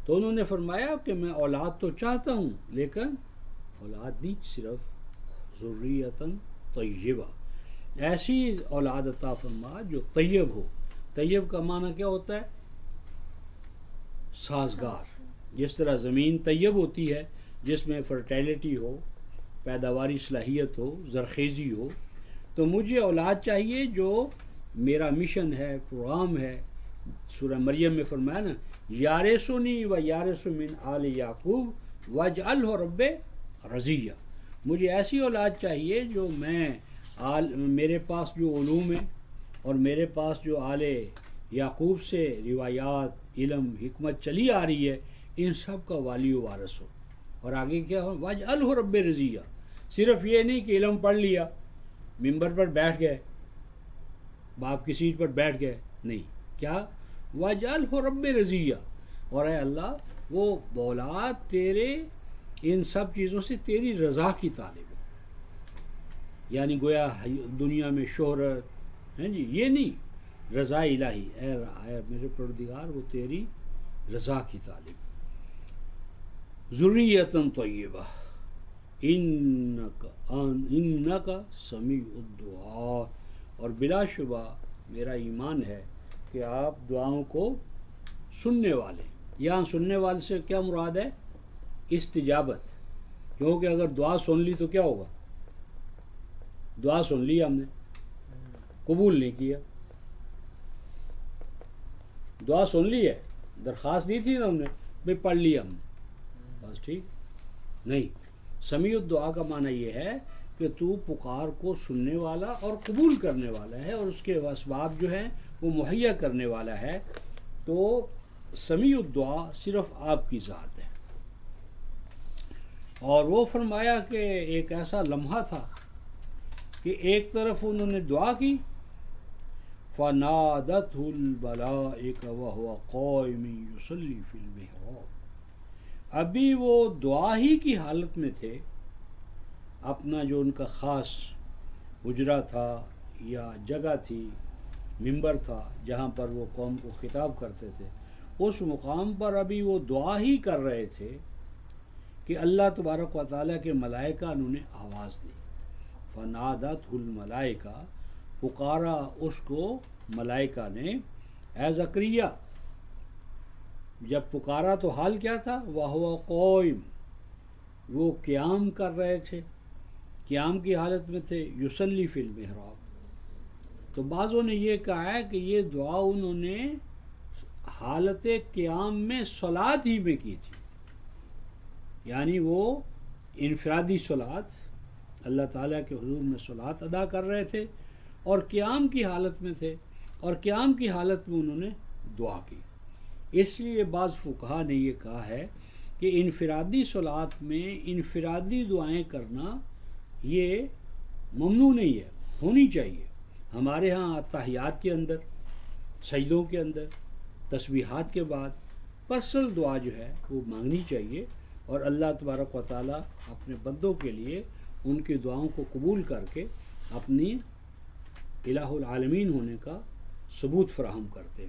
تو انہوں نے فرمایا کہ میں اولاد تو چاہتا ہوں لیکن اولاد نہیں, صرف ذریۃ طیبہ, ایسی اولاد عطا فرما جو طیب ہو. طیب کا معنی کیا ہوتا ہے؟ سازگار, جس طرح زمین طیب ہوتی ہے جس میں فرٹیلٹی ہو، پیداواری صلاحیت ہو، زرخیزی ہو، تو مجھے اولاد چاہیے جو میرا مشن ہے، پروگرام ہے. سورہ مریم میں فرمایا نا، یارثنی و یارث من آل یعقوب واجعلہ رب رضیہ. مجھے ایسی اولاد چاہیے جو میرے پاس جو علوم ہے اور میرے پاس جو آل یعقوب سے روایات، علم، حکمت چلی آ رہی ہے، ان سب کا والی و وارث ہو. اور آگے کیا ہو، واجعلہ رب رضیہ. صرف یہ نہیں کہ علم پڑھ لیا، ممبر پر بیٹھ گئے، باپ کی سیٹ پر بیٹھ گئے، نہیں. کیا؟ واجعلہ رب رضیہ. اور اے اللہ وہ اولاد تیرے ان سب چیزوں سے تیری رضا کی طالب ہے. یعنی گویا دنیا میں شہرت ہیں جی، یہ نہیں، رضا الہی. اے میرے پروردگار وہ تیری رضا کی طالب. ذریۃ طیبہ انک سمیع الدعاء. اور بلا شبہ میرا ایمان ہے کہ آپ دعاؤں کو سننے والے. یہاں سننے والے سے کیا مراد ہے؟ استجابت. کیونکہ اگر دعا سن لی تو کیا ہوگا؟ دعا سن لی ہم نے، قبول نہیں کیا. دعا سن لی ہے، درخواست دی تھی نا ہم نے، بھائی پڑھ لی ہم نے، بس ٹھیک نہیں. سمیع الدعا کا معنی یہ ہے کہ تو پکار کو سننے والا اور قبول کرنے والا ہے، اور اس کے اسباب جو ہیں وہ مہیا کرنے والا ہے. تو سمیع الدعا صرف آپ کی ذات ہے. اور وہ فرمایا کہ ایک ایسا لمحہ تھا کہ ایک طرف انہوں نے دعا کی، فَنَادَتْهُ الْمَلَائِكَةُ وَهُوَ قَائِمٌ يُصَلِّي فِي الْمِحْرَابِ. ابھی وہ دعا ہی کی حالت میں تھے. اپنا جو ان کا خاص حجرہ تھا یا جگہ تھی، ممبر تھا جہاں پر وہ قوم کو خطاب کرتے تھے، اس مقام پر ابھی وہ دعا ہی کر رہے تھے کہ اللہ تبارک و تعالیٰ کے ملائکہ انہوں نے آواز دی. فنادت الملائکہ، پکارا اس کو ملائکہ نے. اے زکریا، جب پکارا تو حال کیا تھا؟ وَهُوَ قائم، وہ قیام کر رہے تھے، قیام کی حالت میں تھے. یصلی فی المحراب. تو بعضوں نے یہ کہا ہے کہ یہ دعا انہوں نے حالت قیام میں صلاۃ ہی میں کی تھی. یعنی وہ انفرادی صلاۃ، اللہ تعالیٰ کے حضور میں صلاۃ ادا کر رہے تھے اور قیام کی حالت میں تھے، اور قیام کی حالت میں انہوں نے دعا کی. اس لیے بعض فقہا نے یہ کہا ہے کہ انفرادی صلاۃ میں انفرادی دعائیں کرنا یہ ممنوع نہیں ہے، ہونی چاہیے. ہمارے ہاں تحیات کے اندر، سجدوں کے اندر، تسبیحات کے بعد پرسنل دعا جو ہے وہ مانگنی چاہیے، اور اللہ تبارک و تعالیٰ اپنے بندوں کے لیے ان کی دعاؤں کو قبول کر کے اپنی الہ العالمین ہونے کا ثبوت فراہم کرتے.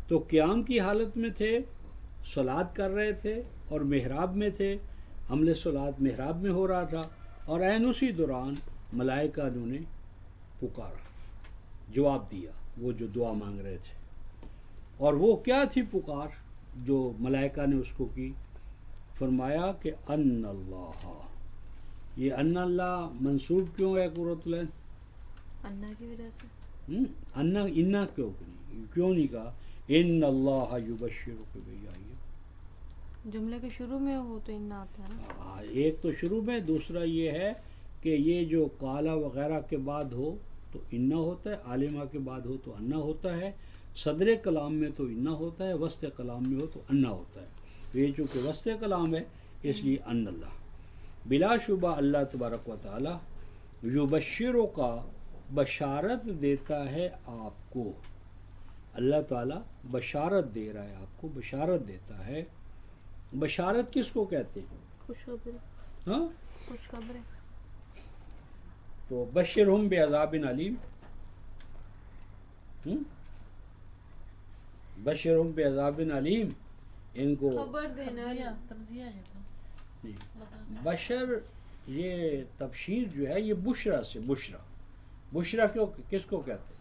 تو قیام کی حالت میں تھے، صلاۃ کر رہے تھے، اور محراب میں تھے، عمل صلاۃ محراب میں ہو رہا تھا، اور عین اسی دوران ملائکہ انہوں نے پکارا، جواب دیا وہ جو دعا مانگ رہے تھے. اور وہ کیا تھی پکار جو ملائکہ نے اس کو کی؟ فرمایا کہ ان اللہ. یہ ان اللہ منصوب کیوں ہے قرۃ العین؟ انا کی وجہ سے. انا کیوں نہیں کہا ان اللہ یبشرک بیاہی؟ جملے کے شروع میں وہ تو انا آتا ہے نا. ایک تو شروع میں، دوسرا یہ ہے کہ یہ جو قالا وغیرہ کے بعد ہو تو انا ہوتا ہے، عالمہ کے بعد ہو تو انا ہوتا ہے، صدر کلام میں تو انا ہوتا ہے، وسط کلام میں ہو تو انا ہوتا ہے. یہ چونکہ وسط کلام ہے اس لیے ان اللہ. بلا شبہ اللہ تبارک و تعالی یبشروں کا بشارت دیتا ہے آپ کو. اللہ تعالیٰ بشارت دے رہا ہے آپ کو، بشارت دیتا ہے. بشارت کس کو کہتے ہیں؟ خوشخبری. ہاں، خوشخبری. تو بشرہم بعذاب علیم، بشرہم بعذاب علیم، ان کو خبر دینا. تجزیہ ہے تو بشر، یہ تبشیر جو ہے یہ بشرا سے، بشرا، بشرا کس کو کہتے ہیں؟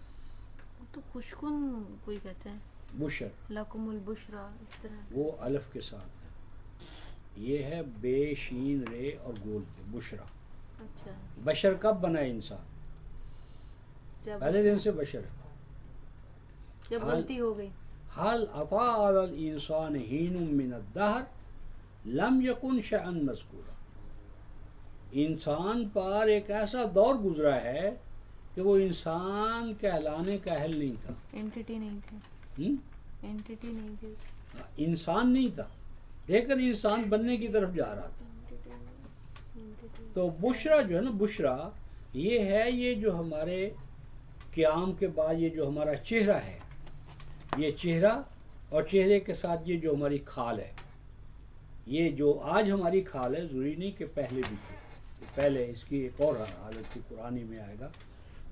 تو خوشکن کوئی کہتے ہیں بشر، لکم البشرا، اس طرح. وہ الف کے ساتھ ہے. یہ ہے بے شین رے اور گول کے بشرا. اچھا بشر کب بنا ہے انسان؟ جب پہلے دن سے بشر ہے. جب غلطی ہو گئی. حل عطا علی الانسان حین من الدہر لم یکن شیئا مذکورا. انسان پر ایک ایسا دور گزرا ہے کہ وہ انسان کہلانے کا اہل نہیں تھا. اینٹیٹی نہیں تھی. ہم؟ اینٹیٹی نہیں تھی. انسان نہیں تھا لیکن انسان بننے کی طرف جا رہا تھا. تو بشرا جو ہے نا، بشرا یہ ہے، یہ جو ہمارے قیام کے بعد یہ جو ہمارا چہرہ ہے، یہ چہرہ اور چہرے کے ساتھ یہ جو ہماری کھال ہے، یہ جو آج ہماری کھال ہے ضروری نہیں کہ پہلے بھی تھی، پہلے اس کی ایک اور حالت تھی، قرآنی میں آئے گا.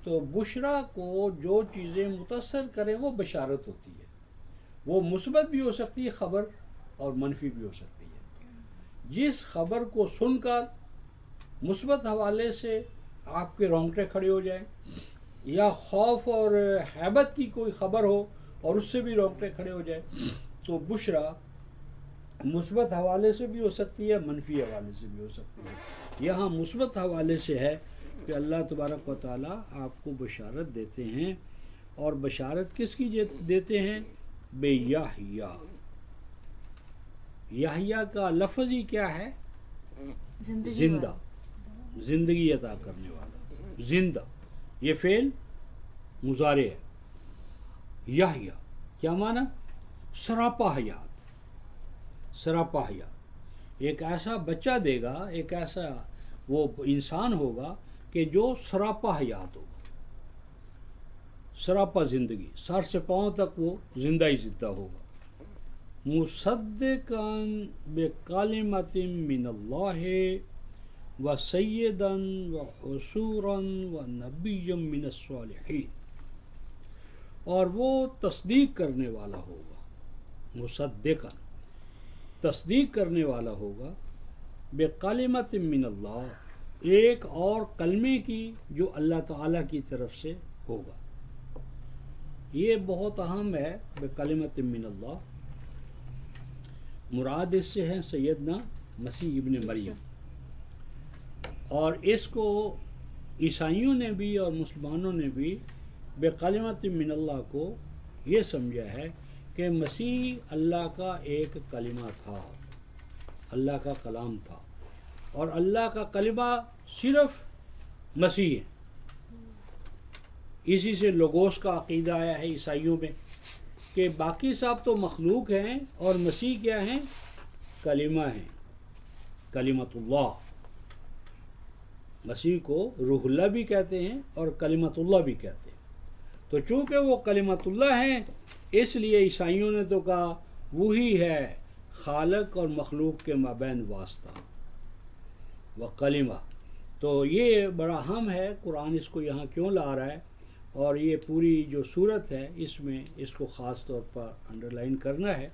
تو بشرا کو جو چیزیں متاثر کریں وہ بشارت ہوتی ہے. وہ مثبت بھی ہو سکتی ہے خبر اور منفی بھی ہو سکتی ہے. جس خبر کو سن کر مثبت حوالے سے آپ کے رونگٹے کھڑے ہو جائیں، یا خوف اور ہیبت کی کوئی خبر ہو اور اس سے بھی رونگٹے کھڑے ہو جائیں، تو بشرا مثبت حوالے سے بھی ہو سکتی ہے، منفی حوالے سے بھی ہو سکتی ہے. یہاں مثبت حوالے سے ہے کہ اللہ تبارک و تعالیٰ آپ کو بشارت دیتے ہیں. اور بشارت کس کی دیتے ہیں؟ بے یحییٰ. یحییٰ کا لفظ ہی کیا ہے؟ زندہ، زندگی عطا کرنے والا، زندہ. یہ فعل مضارع ہے. یحییٰ کیا معنی؟ سراپا حیات، سراپا حیات. ایک ایسا بچہ دے گا، ایک ایسا وہ انسان ہوگا کہ جو سراپا حیات ہوگا، سراپا زندگی، سر سے پاؤں تک وہ زندہ ہی زندہ ہوگا. مصدقاً بکلمۃ من اللہ و سیداً و حصوراً و نبی من الصالحین. اور وہ تصدیق کرنے والا ہوگا، مصدقاً تصدیق کرنے والا ہوگا، بکلمۃ من اللہ ایک اور کلمے کی جو اللہ تعالیٰ کی طرف سے ہوگا. یہ بہت اہم ہے. بکلمۃ من اللہ مراد اس سے ہے سیدنا مسیح ابن مریم. اور اس کو عیسائیوں نے بھی اور مسلمانوں نے بھی بکلمۃ من اللہ کو یہ سمجھا ہے کہ مسیح اللہ کا ایک کلمہ تھا، اللہ کا کلام تھا، اور اللہ کا کلمہ صرف مسیح ہے. اسی سے لوگوس کا عقیدہ آیا ہے عیسائیوں میں کہ باقی سب تو مخلوق ہیں اور مسیح کیا ہیں؟ کلمہ ہیں، کلمۃ اللہ. مسیح کو روح اللہ بھی کہتے ہیں اور کلمۃ اللہ بھی کہتے ہیں. تو چونکہ وہ کلمۃ اللہ ہیں اس لیے عیسائیوں نے تو کہا وہی ہے خالق اور مخلوق کے مابین واسطہ، وہ کلمہ. تو یہ بڑا اہم ہے. قرآن اس کو یہاں کیوں لا رہا ہے، اور یہ پوری جو صورت ہے اس میں اس کو خاص طور پر انڈر لائن کرنا ہے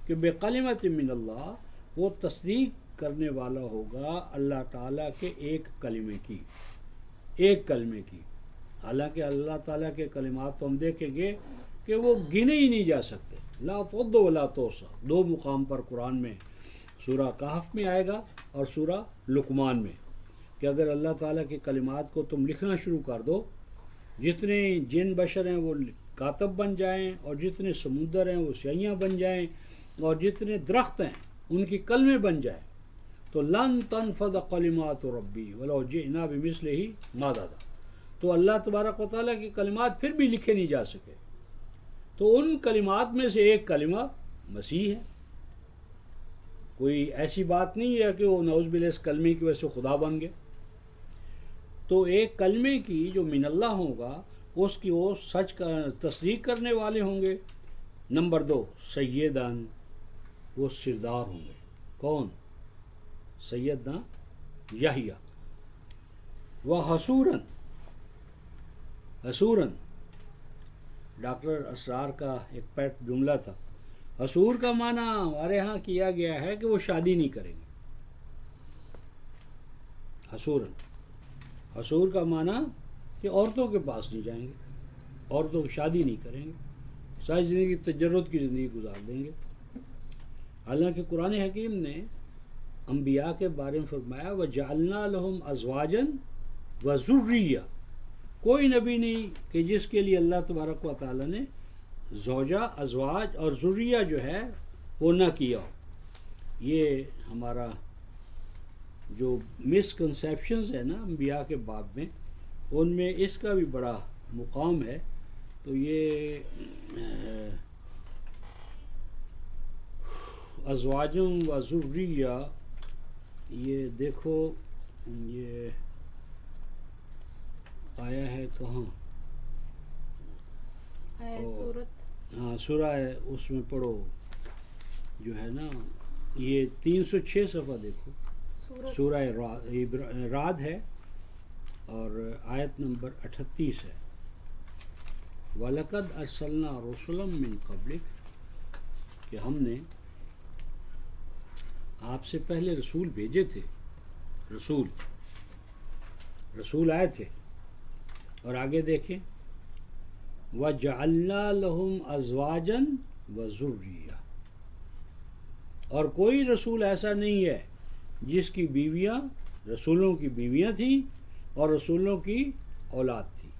کہ بکلمۃ من اللہ وہ تصدیق کرنے والا ہوگا اللہ تعالیٰ کے ایک کلمے کی، ایک کلمے کی. حالانکہ اللہ تعالیٰ کے کلمات تو ہم دیکھیں گے کہ وہ گنے ہی نہیں جا سکتے. لا تعد ولا تحصی، دو مقام پر قرآن میں، سورہ کہف میں آئے گا اور سورہ لقمان میں، کہ اگر اللہ تعالیٰ کے کلمات کو تم لکھنا شروع کر دو، جتنے جن بشر ہیں وہ کاتب بن جائیں، اور جتنے سمندر ہیں وہ سیاحیاں بن جائیں، اور جتنے درخت ہیں ان کی کلمے بن جائیں، تو لن تنفذ کلمات ربی ولو جئنا بمثلہ مددا. تو اللہ تبارک و تعالیٰ کے کلمات پھر بھی لکھے نہیں جا سکے. تو ان کلمات میں سے ایک کلمہ مسیح ہے. کوئی ایسی بات نہیں ہے کہ وہ نعوذ باللہ اس کلمے کی وجہ سے خدا بن گئے. تو ایک کلمے کی جو من اللہ ہوگا اس کی وہ سچ کا تصدیق کرنے والے ہوں گے. نمبر 2 سیدان، وہ سردار ہوں گے. کون؟ سیدنا یحییٰ. وہ حصوراً، حصوراً ڈاکٹر اسرار کا ایک پیٹ جملہ تھا. حصور کا معنی ہمارے ہاں کیا گیا ہے کہ وہ شادی نہیں کریں گے. حصوراً، حصور کا معنی کہ عورتوں کے پاس نہیں جائیں گے، عورتوں کی شادی نہیں کریں گے، ساری زندگی تجرد کی زندگی گزار دیں گے. حالانکہ قرآن حکیم نے انبیاء کے بارے میں فرمایا وَجَعَلْنَا لَهُمْ أَزْوَاجًا وَذُرِّيَّةً، کوئی نبی نہیں کہ جس کے لیے اللہ تبارک و تعالیٰ نے زوجہ، ازواج اور ذریہ جو ہے وہ نہ کیا ہو۔ یہ ہمارا جو مسکنسیپشنز ہے نا انبیاء کے باب میں، ان میں اس کا بھی بڑا مقام ہے۔ تو یہ ازواجم و ذریہ، یہ دیکھو یہ آیا ہے کہاں؟ سورت ہاں سورہ ہے، اس میں پڑھو جو ہے نا، یہ 306 صفحہ دیکھو، سورہ رعد ہے اور آیت نمبر 38 ہے۔ وَلَقَدْ أَرْسَلْنَا رُسُلًا مِّن قَبْلِكَ، کہ ہم نے آپ سے پہلے رسول بھیجے تھے، رسول آئے تھے۔ اور آگے دیکھیں وَجَعَلْنَا لَهُمْ أَزْوَاجًا وَذُرِّيَّةً، اور کوئی رسول ایسا نہیں ہے جس کی بیویاں رسولوں کی بیویاں تھیں اور رسولوں کی اولاد تھی۔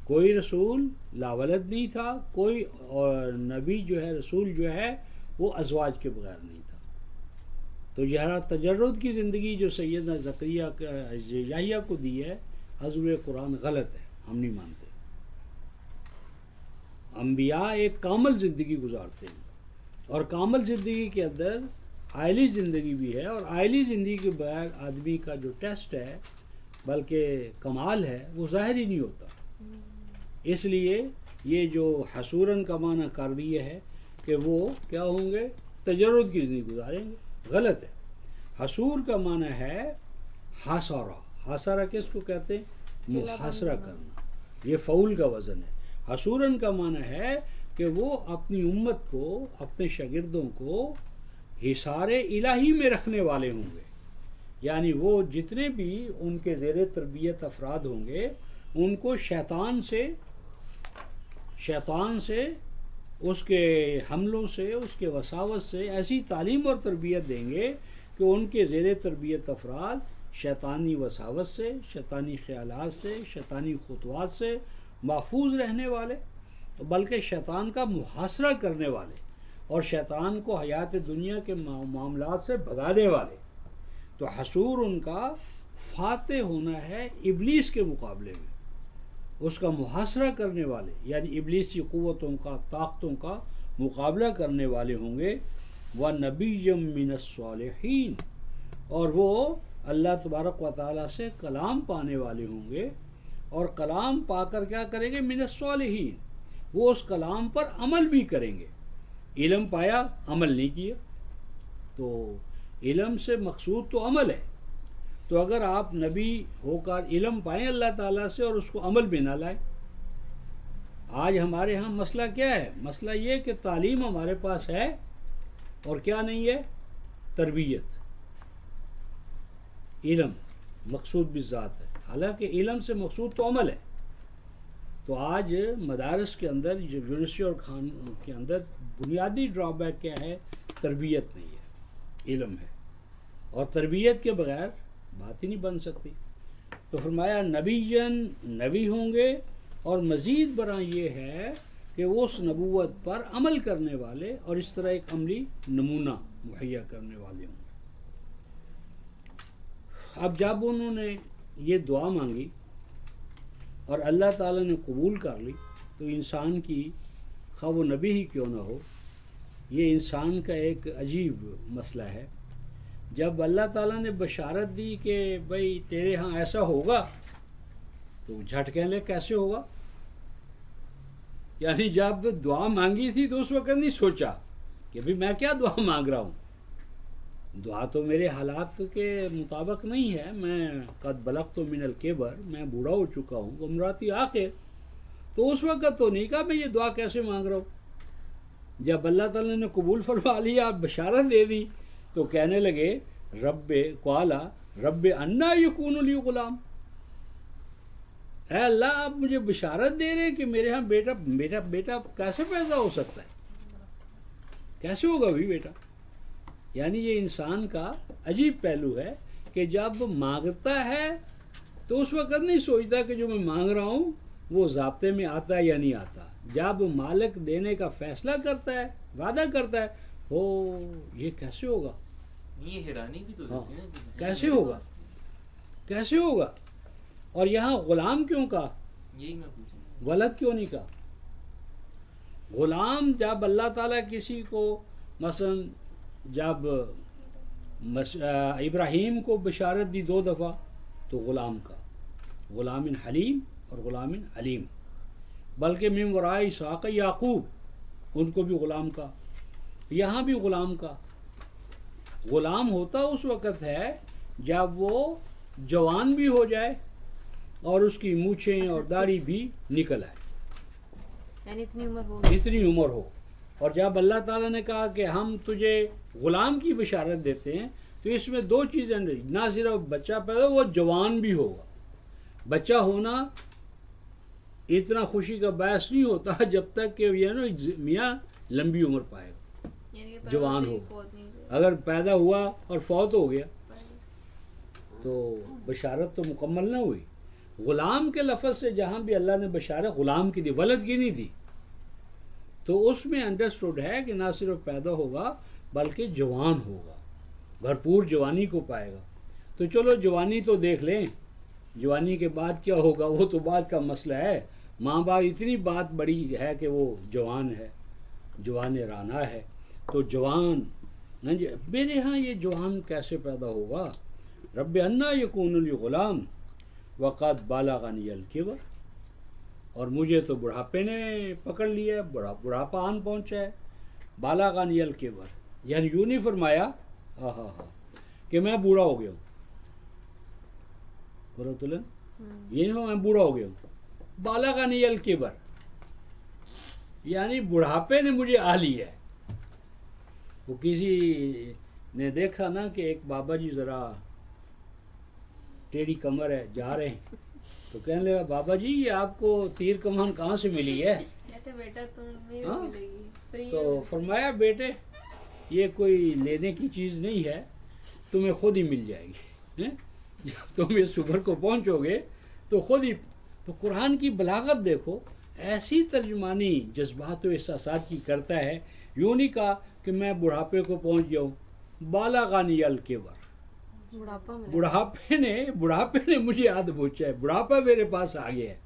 کوئی رسول لاولد نہیں تھا، کوئی نبی جو ہے، رسول جو ہے وہ ازواج کے بغیر نہیں تھا۔ تو یہ تجرد کی زندگی جو سیدنا زکریا یحییٰ کو دی ہے، حضور قرآن غلط ہے، ہم نہیں مانتے۔ انبیاء ایک کامل زندگی گزارتے ہیں، اور کامل زندگی کے اندر عائلی زندگی بھی ہے، اور عائلی زندگی کے بغیر آدمی کا جو ٹیسٹ ہے بلکہ کمال ہے وہ ظاہر ہی نہیں ہوتا۔ اس لیے یہ جو حصوراً کا معنی کر دیا ہے کہ وہ کیا ہوں گے، تجرد کی زندگی گزاریں گے، غلط ہے۔ حصور کا معنی ہے حاصرہ، حاصرہ کس کو کہتے ہیں؟ محاصرہ کرنا، یہ فعول کا وزن ہے۔ حصوراً کا معنی ہے کہ وہ اپنی امت کو، اپنے شاگردوں کو حصار الہی میں رکھنے والے ہوں گے، یعنی وہ جتنے بھی ان کے زیر تربیت افراد ہوں گے ان کو شیطان سے اس کے حملوں سے، اس کے وساوس سے ایسی تعلیم اور تربیت دیں گے کہ ان کے زیر تربیت افراد شیطانی وساوس سے، شیطانی خیالات سے، شیطانی خطوات سے محفوظ رہنے والے، بلکہ شیطان کا محاصرہ کرنے والے اور شیطان کو حیات دنیا کے معاملات سے بھگانے والے۔ تو حصور ان کا فاتح ہونا ہے ابلیس کے مقابلے میں، اس کا محاصرہ کرنے والے، یعنی ابلیسی قوتوں کا، طاقتوں کا مقابلہ کرنے والے ہوں گے۔ وَنَبِيًّا مِّنَ الصَّالِحِينَ، اور وہ اللہ تبارک و تعالیٰ سے کلام پانے والے ہوں گے، اور کلام پا کر کیا کریں گے؟ من الصالحین، وہ اس کلام پر عمل بھی کریں گے۔ علم پایا، عمل نہیں کیا، تو علم سے مقصود تو عمل ہے۔ تو اگر آپ نبی ہو کر علم پائیں اللہ تعالیٰ سے اور اس کو عمل بھی نہ لائیں، آج ہمارے ہاں مسئلہ کیا ہے؟ مسئلہ یہ کہ تعلیم ہمارے پاس ہے اور کیا نہیں ہے؟ تربیت۔ علم مقصود بھی ذات ہے، حالانکہ علم سے مقصود تو عمل ہے۔ تو آج مدارس کے اندر، یونیورسٹی اور خانوں کے اندر بنیادی ڈرا بیک کیا ہے؟ تربیت نہیں ہے، علم ہے، اور تربیت کے بغیر بات ہی نہیں بن سکتی۔ تو فرمایا نبی ہوں گے، اور مزید برآں یہ ہے کہ وہ اس نبوت پر عمل کرنے والے اور اس طرح ایک عملی نمونہ مہیا کرنے والے ہوں گے۔ اب جب انہوں نے یہ دعا مانگی اور اللہ تعالیٰ نے قبول کر لی، تو انسان کی، خواہ وہ نبی ہی کیوں نہ ہو، یہ انسان کا ایک عجیب مسئلہ ہے۔ جب اللہ تعالیٰ نے بشارت دی کہ بھئی تیرے ہاں ایسا ہوگا، تو جھٹ کہنے لے کیسے ہوگا؟ یعنی جب دعا مانگی تھی تو اس وقت نہیں سوچا کہ بھئی میں کیا دعا مانگ رہا ہوں، دعا تو میرے حالات کے مطابق نہیں ہے، میں قد بلغت من الکبر، میں بوڑھا ہو چکا ہوں، عمراتی آخر، تو اس وقت تو نہیں کہا میں یہ دعا کیسے مانگ رہا ہوں۔ جب اللہ تعالیٰ نے قبول فرما لیا، بشارت دے دی، تو کہنے لگے رب انا یکون لی غلام، اے اللہ آپ مجھے بشارت دے رہے کہ میرے ہاں بیٹا کیسے پیدا ہو سکتا ہے، کیسے ہوگا بھی بیٹا؟ یعنی یہ انسان کا عجیب پہلو ہے کہ جب مانگتا ہے تو اس وقت نہیں سوچتا کہ جو میں مانگ رہا ہوں وہ ضابطے میں آتا ہے یا نہیں آتا. جب مالک دینے کا فیصلہ کرتا ہے، وعدہ کرتا ہے، ہو یہ کیسے ہوگا، یہ حیرانی بھی تو ہوتی ہے نا. کیسے ہوگا، کیسے ہوگا. اور یہاں غلام کیوں کہا، یہی میں پوچھوں. ولد کیوں نہیں کہا. غلام جب اللہ تعالیٰ کسی کو مثلا جب ابراہیم کو بشارت دی 2 دفعہ تو غلام کا، غلام حلیم اور غلام علیم، بلکہ من وراء اسحاق یعقوب ان کو بھی غلام کا، یہاں بھی غلام کا. غلام ہوتا اس وقت ہے جب وہ جوان بھی ہو جائے اور اس کی مونچھیں اور داڑھی بھی نکل آئے، یعنی اتنی عمر ہو اتنی عمر ہو. اور جب اللہ تعالیٰ نے کہا کہ ہم تجھے غلام کی بشارت دیتے ہیں تو اس میں 2 چیزیں، نہ صرف بچہ پیدا وہ جوان بھی ہوگا. بچہ ہونا اتنا خوشی کا باعث نہیں ہوتا جب تک کہ یہ نا میاں لمبی عمر پائے گا، یعنی کہ جوان ہو. فوت نہیں ہوئی. اگر پیدا ہوا اور فوت ہو گیا تو بشارت تو مکمل نہ ہوئی. غلام کے لفظ سے جہاں بھی اللہ نے بشارت غلام کی دی، ولد کی نہیں دی، تو اس میں انڈرسٹوڈ ہے کہ نہ صرف پیدا ہوگا بلکہ جوان ہوگا، بھرپور جوانی کو پائے گا. تو چلو جوانی تو دیکھ لیں، جوانی کے بعد کیا ہوگا وہ تو بعد کا مسئلہ ہے. ماں باپ اتنی بات بڑی ہے کہ وہ جوان ہے، جوان رانا ہے. تو جوان میرے ہاں یہ جوان کیسے پیدا ہوگا. رب انا یکون لی غلام وقد بالغنی الکبر، اور مجھے تو بڑھاپے نے پکڑ لیا، بڑھاپا آن پہنچا ہے. بالغنی الکبر یعنی یوں نہیں فرمایا کہ میں بوڑھا ہو گیا ہوں، یہ نہیں میں بوڑھا ہو گیا ہوں. بالغنی الکبر یعنی بڑھاپے نے مجھے آ لیا ہے. وہ کسی نے دیکھا نا کہ ایک بابا جی ذرا ٹیڑھی کمر ہے، جا رہے ہیں تو کہنے لگا بابا جی یہ آپ کو تیر کمان کہاں سے ملی ہے. کہتے بیٹا تمہیں ہاں؟ ملے گی free تو ہے. فرمایا بیٹے یہ کوئی لینے کی چیز نہیں ہے، تمہیں خود ہی مل جائے گی. جب تم اس عمر کو پہنچو گے تو خود ہی. تو قرآن کی بلاغت دیکھو، ایسی ترجمانی جذبات و احساسات کی کرتا ہے. یوں نہیں کہا کہ میں بڑھاپے کو پہنچ گیا ہوں. بالغنی الکبر، بڑھاپا ملا. بڑھاپے نے مجھے یاد پہنچا ہے، بڑھاپا میرے پاس آ گیا ہے.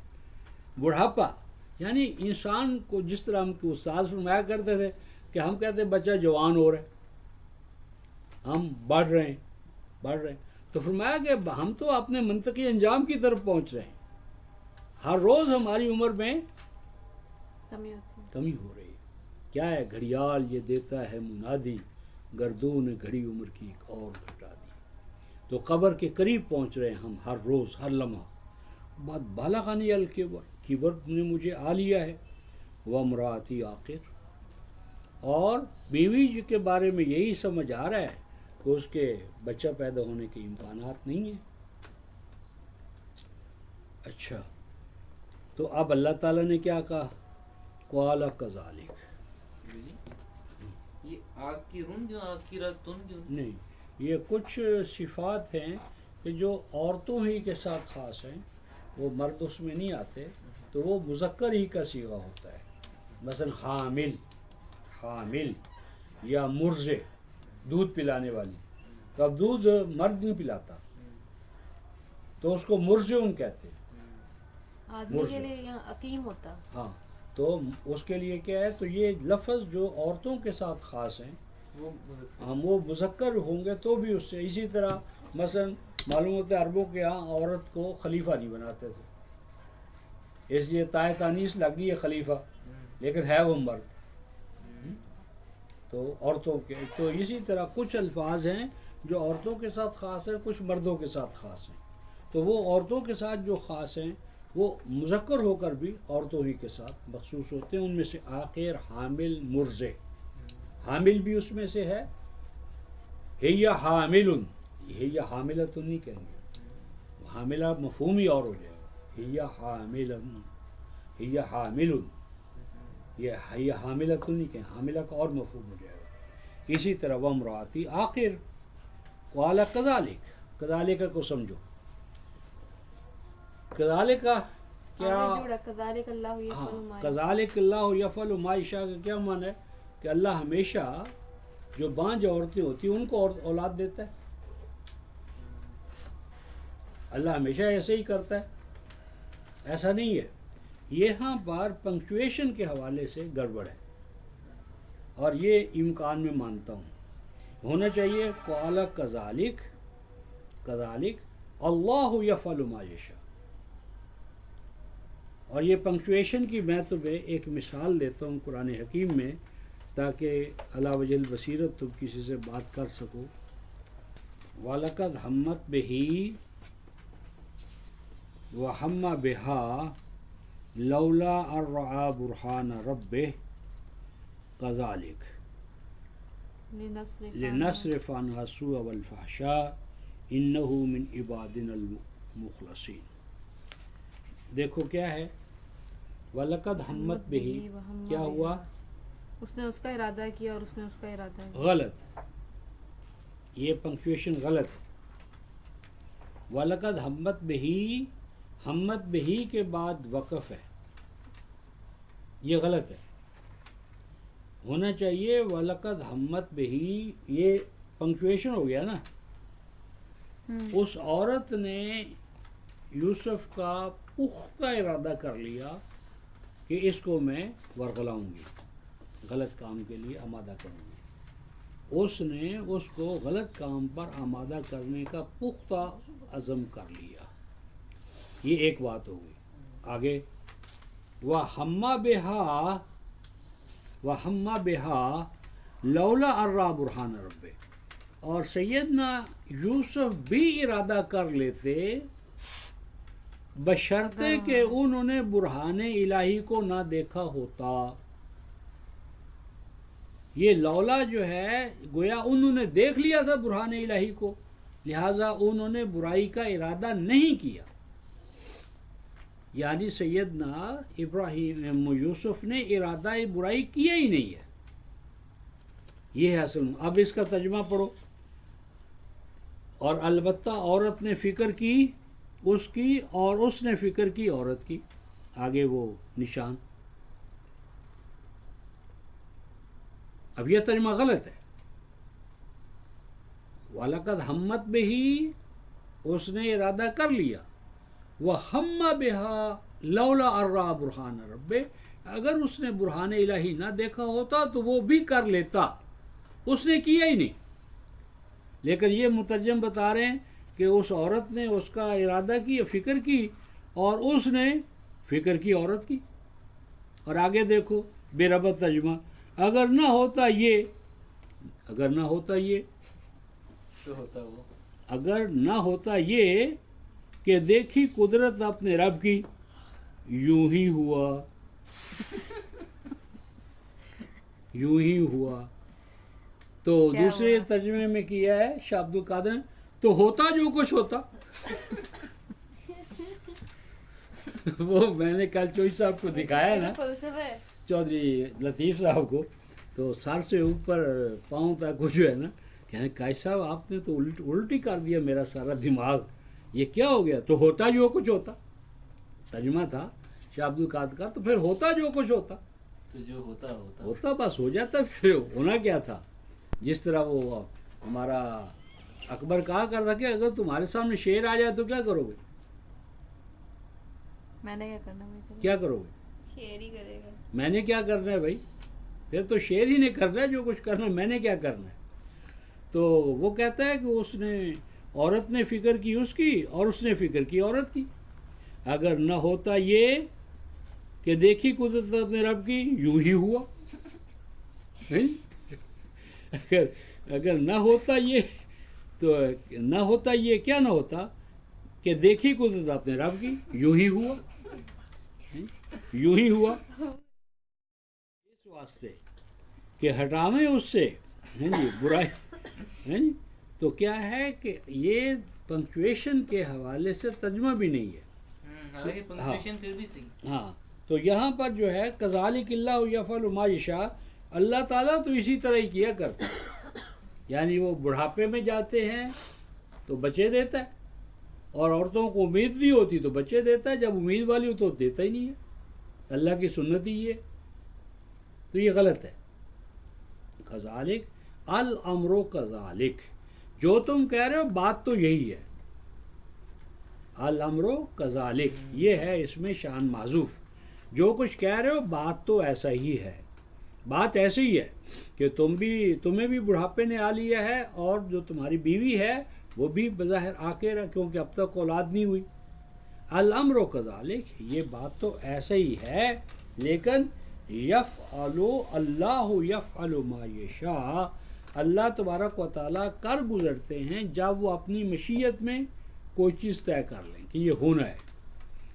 بڑھاپا یعنی انسان کو جس طرح ہم کے استاد فرمایا کرتے تھے کہ ہم کہتے ہیں بچہ جوان ہو رہا ہے، ہم بڑھ رہے ہیں. تو فرمایا کہ ہم تو اپنے منطقی انجام کی طرف پہنچ رہے ہیں. ہر روز ہماری عمر میں کمی ہوتی ہے. کمی ہو رہی ہے. کیا ہے، گھڑیال یہ دیتا ہے منادی، گردوں نے گھڑی عمر کی ایک اور گھٹا دی. تو قبر کے قریب پہنچ رہے ہیں ہم ہر روز، ہر لمحہ. بات بالغنی الکبر، کبر نے مجھے آ لیا ہے. وامراتی عاقر، اور بیوی جی کے بارے میں یہی سمجھ آ رہا ہے کہ اس کے بچہ پیدا ہونے کے امکانات نہیں ہیں. اچھا تو اب اللہ تعالیٰ نے کیا کہا، قال کذالک، یہ آگ کی رن جو آگ کی رات تن جو نہیں یہ کچھ صفات ہیں کہ جو عورتوں ہی کے ساتھ خاص ہیں، وہ مرد اس میں نہیں آتے، تو وہ مذکر ہی کا صیغہ ہوتا ہے. مثلا حامل یا مرضع، دودھ پلانے والی. تو اب دودھ مرد نہیں پلاتا تو اس کو مرضعن کہتے ہیں. آدمی کے لیے یہاں عقیم ہوتا. ہاں تو اس کے لیے کیا ہے، تو یہ لفظ جو عورتوں کے ساتھ خاص ہیں وہ ہم وہ مذکر ہوں گے تو بھی اس سے. اسی طرح مثلا معلوم ہوتا ہے عربوں کے ہاں عورت کو خلیفہ نہیں بناتے تھے، اس لیے تائے تانیث لگ گئی ہے خلیفہ، لیکن ہے وہ مرد. تو عورتوں کے تو اسی طرح کچھ الفاظ ہیں جو عورتوں کے ساتھ خاص ہیں، کچھ مردوں کے ساتھ خاص ہیں. تو وہ عورتوں کے ساتھ جو خاص ہیں وہ مذکر ہو کر بھی عورتوں ہی کے ساتھ مخصوص ہوتے ہیں. ان میں سے آخر حامل مرضع، حامل بھی اس میں سے ہے. ہی حامل، ہی حاملۃ نہیں کہیں گے، حاملہ مفہوم ہی اور ہو جائے گا. ہی حامل، ہی حامل، یہ حاملۃ نہیں کہیں، حاملہ کا اور مفہوم ہو جائے گا. اسی طرح وامراتی آخر قال کذالک، کذالک کو سمجھو، کذالک کیا، آگے جوڑا کذالک اللہ یفعل ما یشاء۔ کذالک اللہ یفعل ما یشاء کا کیا معنی ہے کہ اللہ ہمیشہ جو بانجھ عورتیں ہوتی ہیں ان کو اولاد دیتا ہے، اللہ ہمیشہ ایسے ہی کرتا ہے، ایسا نہیں ہے۔ یہاں پر پنکچویشن کے حوالے سے گڑبڑ ہے، اور یہ امکان میں مانتا ہوں، ہونا چاہیے قال کذالک، کذالک اللہ یفعل ما یشاء۔ اور یہ پنکچویشن کی میں تمہیں ایک مثال دیتا ہوں قرآن حکیم میں، تاکہ علی وجہ البصیرت تم کسی سے بات کر سکو۔ وَلَقَدْ ہمت بِهِ وَهَمَّ بِهَا لَوْلَا أَن رَّأَىٰ بُرْهَانَ رَبِّهِ كَذَٰلِكَ لِنَصْرِفَ عَنْهَا السُّوءَ وَالْفَحْشَاءَ إِنَّهُ مِنْ عِبَادِنَا الْمُخْلَصِينَ۔ دیکھو کیا ہے، وَلَقَدْ ہمت بِهِ، کیا ہوا؟ اس نے اس کا ارادہ کیا اور اس نے اس کا ارادہ کیا۔ غلط، یہ پنکچویشن غلط ہے۔ وَلَقَدْ ہمت بِهِ، ہمت بِهِ کے بعد وقف ہے، یہ غلط ہے، ہونا چاہیے وَلَقَدْ ہمت بِهِ، یہ پنکچویشن ہو گیا نا۔ اس عورت نے یوسف کا پختہ ارادہ کر لیا کہ اس کو میں ورغلاؤں گی، غلط کام کے لیے آمادہ کروں گی، اس نے اس کو غلط کام پر آمادہ کرنے کا پختہ عزم کر لیا، یہ ایک بات ہو گئی۔ آگے وَهَمَّ بِهَا، وَهَمَّ بِهَا لَوْلَا أَن رَّأَىٰ بُرْهَانَ رَبِّهِ، اور سیدنا یوسف بھی ارادہ کر لیتے بشرطے کہ انہوں نے برہان الہی کو نہ دیکھا ہوتا۔ یہ لولا جو ہے گویا انہوں نے دیکھ لیا تھا برہان الہی کو، لہٰذا انہوں نے برائی کا ارادہ نہیں کیا، یعنی سیدنا ابراہیم یوسف نے ارادہ برائی کیا ہی نہیں ہے، یہ ہے اصل۔ اب اس کا ترجمہ پڑھو، اور البتہ عورت نے فکر کی اس کی اور اس نے فکر کی عورت کی، آگے وہ نشان۔ اب یہ ترجمہ غلط ہے، وَلَقَدْ ہمت بِهِ، اس نے ارادہ کر لیا، وَهَمَّ بِهَا لَوْلَا أَن رَّأَىٰ بُرْهَانَ رَبِّهِ، اگر اس نے برہان الہی نہ دیکھا ہوتا تو وہ بھی کر لیتا، اس نے کیا ہی نہیں۔ لیکن یہ مترجم بتا رہے ہیں کہ اس عورت نے اس کا ارادہ کی، فکر کی، اور اس نے فکر کی عورت کی۔ اور آگے دیکھو بے ربط ترجمہ، اگر نہ ہوتا یہ، اگر نہ ہوتا یہ، تو ہوتا وہ، اگر نہ ہوتا یہ کہ دیکھی قدرت اپنے رب کی، یوں ہی ہوا، یوں ہی ہوا۔ تو دوسرے ترجمے میں کیا ہے شاہ عبد القادر، تو ہوتا جو کچھ ہوتا۔ وہ میں نے کل چوئی صاحب کو دکھایا نا، چودھری لطیف صاحب کو، تو سر سے اوپر پاؤں تک وہ جو ہے نا، کہنے قائد صاحب آپ نے تو الٹی کر دیا میرا سارا دماغ، یہ کیا ہو گیا؟ تو ہوتا جو کچھ ہوتا، ترجمہ تھا شاہ عبد القادر کا، تو پھر ہوتا جو کچھ ہوتا، تو جو ہوتا ہوتا ہوتا بس ہو جاتا، پھر ہونا کیا تھا۔ جس طرح وہ ہمارا اکبر کہا کرتا کہ اگر تمہارے سامنے شیر آ جائے تو کیا کرو گے؟ میں نے کیا کرنا ہے؟ کیا کرو گے؟ شیر ہی کرے گا۔ میں نے کیا کرنا ہے بھائی؟ پھر تو شیر ہی نے کرنا ہے جو کچھ کرنا ہے، میں نے کیا کرنا ہے؟ تو وہ کہتا ہے کہ اس نے، عورت نے فکر کی اس کی اور اس نے فکر کی عورت کی، اگر نہ ہوتا یہ کہ دیکھی قدرت اپنے رب کی، یوں ہی ہوا۔ اگر نہ ہوتا یہ، تو نہ ہوتا یہ، کیا نہ ہوتا کہ دیکھی قدرت اپنے رب کی، یوں ہی ہوا، یوں ہی ہوا، اس واسطے کہ ہٹاویں اس سے برائی۔ تو کیا ہے کہ یہ پنکچویشن کے حوالے سے ترجمہ بھی نہیں ہے، حالانکہ پنکچویشن پھر بھی صحیح۔ ہاں، تو یہاں پر جو ہے کذالک اللہ یفعل ما یشاء، اللہ تعالیٰ تو اسی طرح ہی کیا کرتا ہے، یعنی وہ بڑھاپے میں جاتے ہیں تو بچے دیتا ہے، اور عورتوں کو امید نہیں ہوتی تو بچے دیتا ہے، جب امید والی ہو تو دیتا ہی نہیں ہے۔ اللہ کی سنت ہی یہ، تو یہ غلط ہے۔ کذالک الامر کذالک، جو تم کہہ رہے ہو بات تو یہی ہے۔ الامر کذالک یہ ہے اس میں شان معذوف، جو کچھ کہہ رہے ہو بات تو ایسا ہی ہے، بات ایسی ہی ہے کہ تمہیں بھی بڑھاپے نے آ لیا ہے، اور جو تمہاری بیوی ہے وہ بھی بظاہر آخر ہے، کیونکہ اب تک اولاد نہیں ہوئی۔ الامر کذالک یہ بات تو ایسا ہی ہے، لیکن یفعل اللہ یفعل ما یشاء، اللہ تبارک و تعالیٰ کر گزرتے ہیں جب وہ اپنی مشیت میں کوئی چیز طے کر لیں کہ یہ ہونا ہے،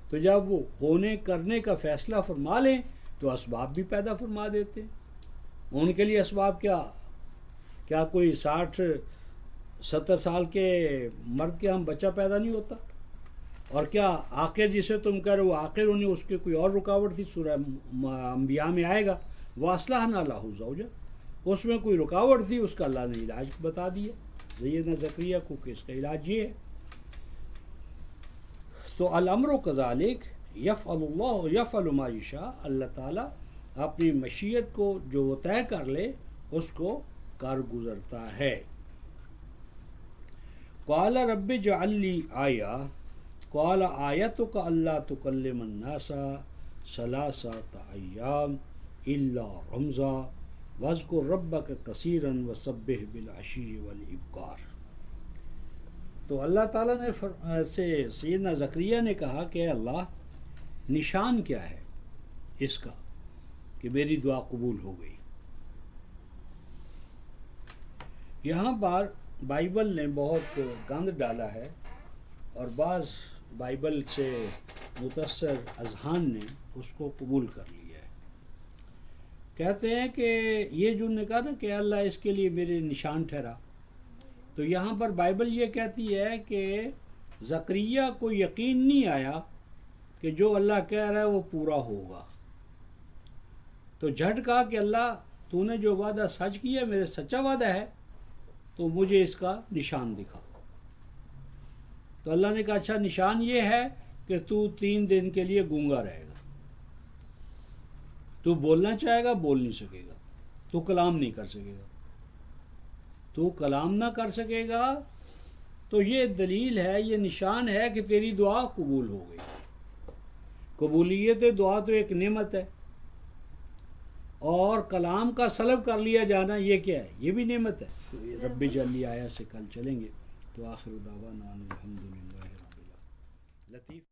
تو جب وہ ہونے کرنے کا فیصلہ فرما لیں تو اسباب بھی پیدا فرما دیتے ہیں۔ ان کے لیے اسباب کیا کوئی 60-70 سال کے مرد کے ہم بچہ پیدا نہیں ہوتا؟ اور کیا آخر جسے تم کہہ رہے ہو آخر انہیں اس کے کوئی اور رکاوٹ تھی؟ سورہ انبیاء میں آئے گا وَأَصْلَحْنَا لَهُ زَوْجَهُ، اس میں کوئی رکاوٹ تھی، اس کا اللہ نے علاج بتا دیا سیدنا زکریا کو کہ اس کا علاج یہ ہے۔ تو الامر کذالک یفعل اللہ یفعل ما یشاء، اللہ تعالیٰ اپنی مشیت کو جو وہ طے کر لے اس کو کر گزرتا ہے۔ قال رب اجعل لی آیہ، قال آیتک الا تکلم الناس ثلاثۃ ایام الا رمزا واذکر ربک کثیرا وسبح بالعشی والابکار۔ تو اللہ تعالیٰ نے سے سیدنا زکریا نے کہا کہ اللہ نشان کیا ہے اس کا کہ میری دعا قبول ہو گئی۔ یہاں پر بائبل نے بہت گند ڈالا ہے، اور بعض بائبل سے متاثر اذہان نے اس کو قبول کر لیا ہے۔ کہتے ہیں کہ یہ جو نے کہا نا کہ اللہ اس کے لیے میرے نشان ٹھہرا، تو یہاں پر بائبل یہ کہتی ہے کہ زکریا کو یقین نہیں آیا کہ جو اللہ کہہ رہا ہے وہ پورا ہوگا، تو جھٹ کہا کہ اللہ تو نے جو وعدہ سچ کیا میرے سچا وعدہ ہے، تو مجھے اس کا نشان دکھا۔ تو اللہ نے کہا اچھا نشان یہ ہے کہ تو 3 دن کے لیے گونگا رہے گا، تو بولنا چاہے گا بول نہیں سکے گا، تو کلام نہیں کر سکے گا، تو کلام نہ کر سکے گا، تو یہ دلیل ہے، یہ نشان ہے کہ تیری دعا قبول ہو گئی۔ قبولیت دعا تو ایک نعمت ہے، اور کلام کا سلب کر لیا جانا یہ کیا ہے؟ یہ بھی نعمت ہے۔ تو رب اجعل لی آیہ سے کل چلیں گے، تو آخر دعوانا الحمدللہ رب العالمین۔ لطیف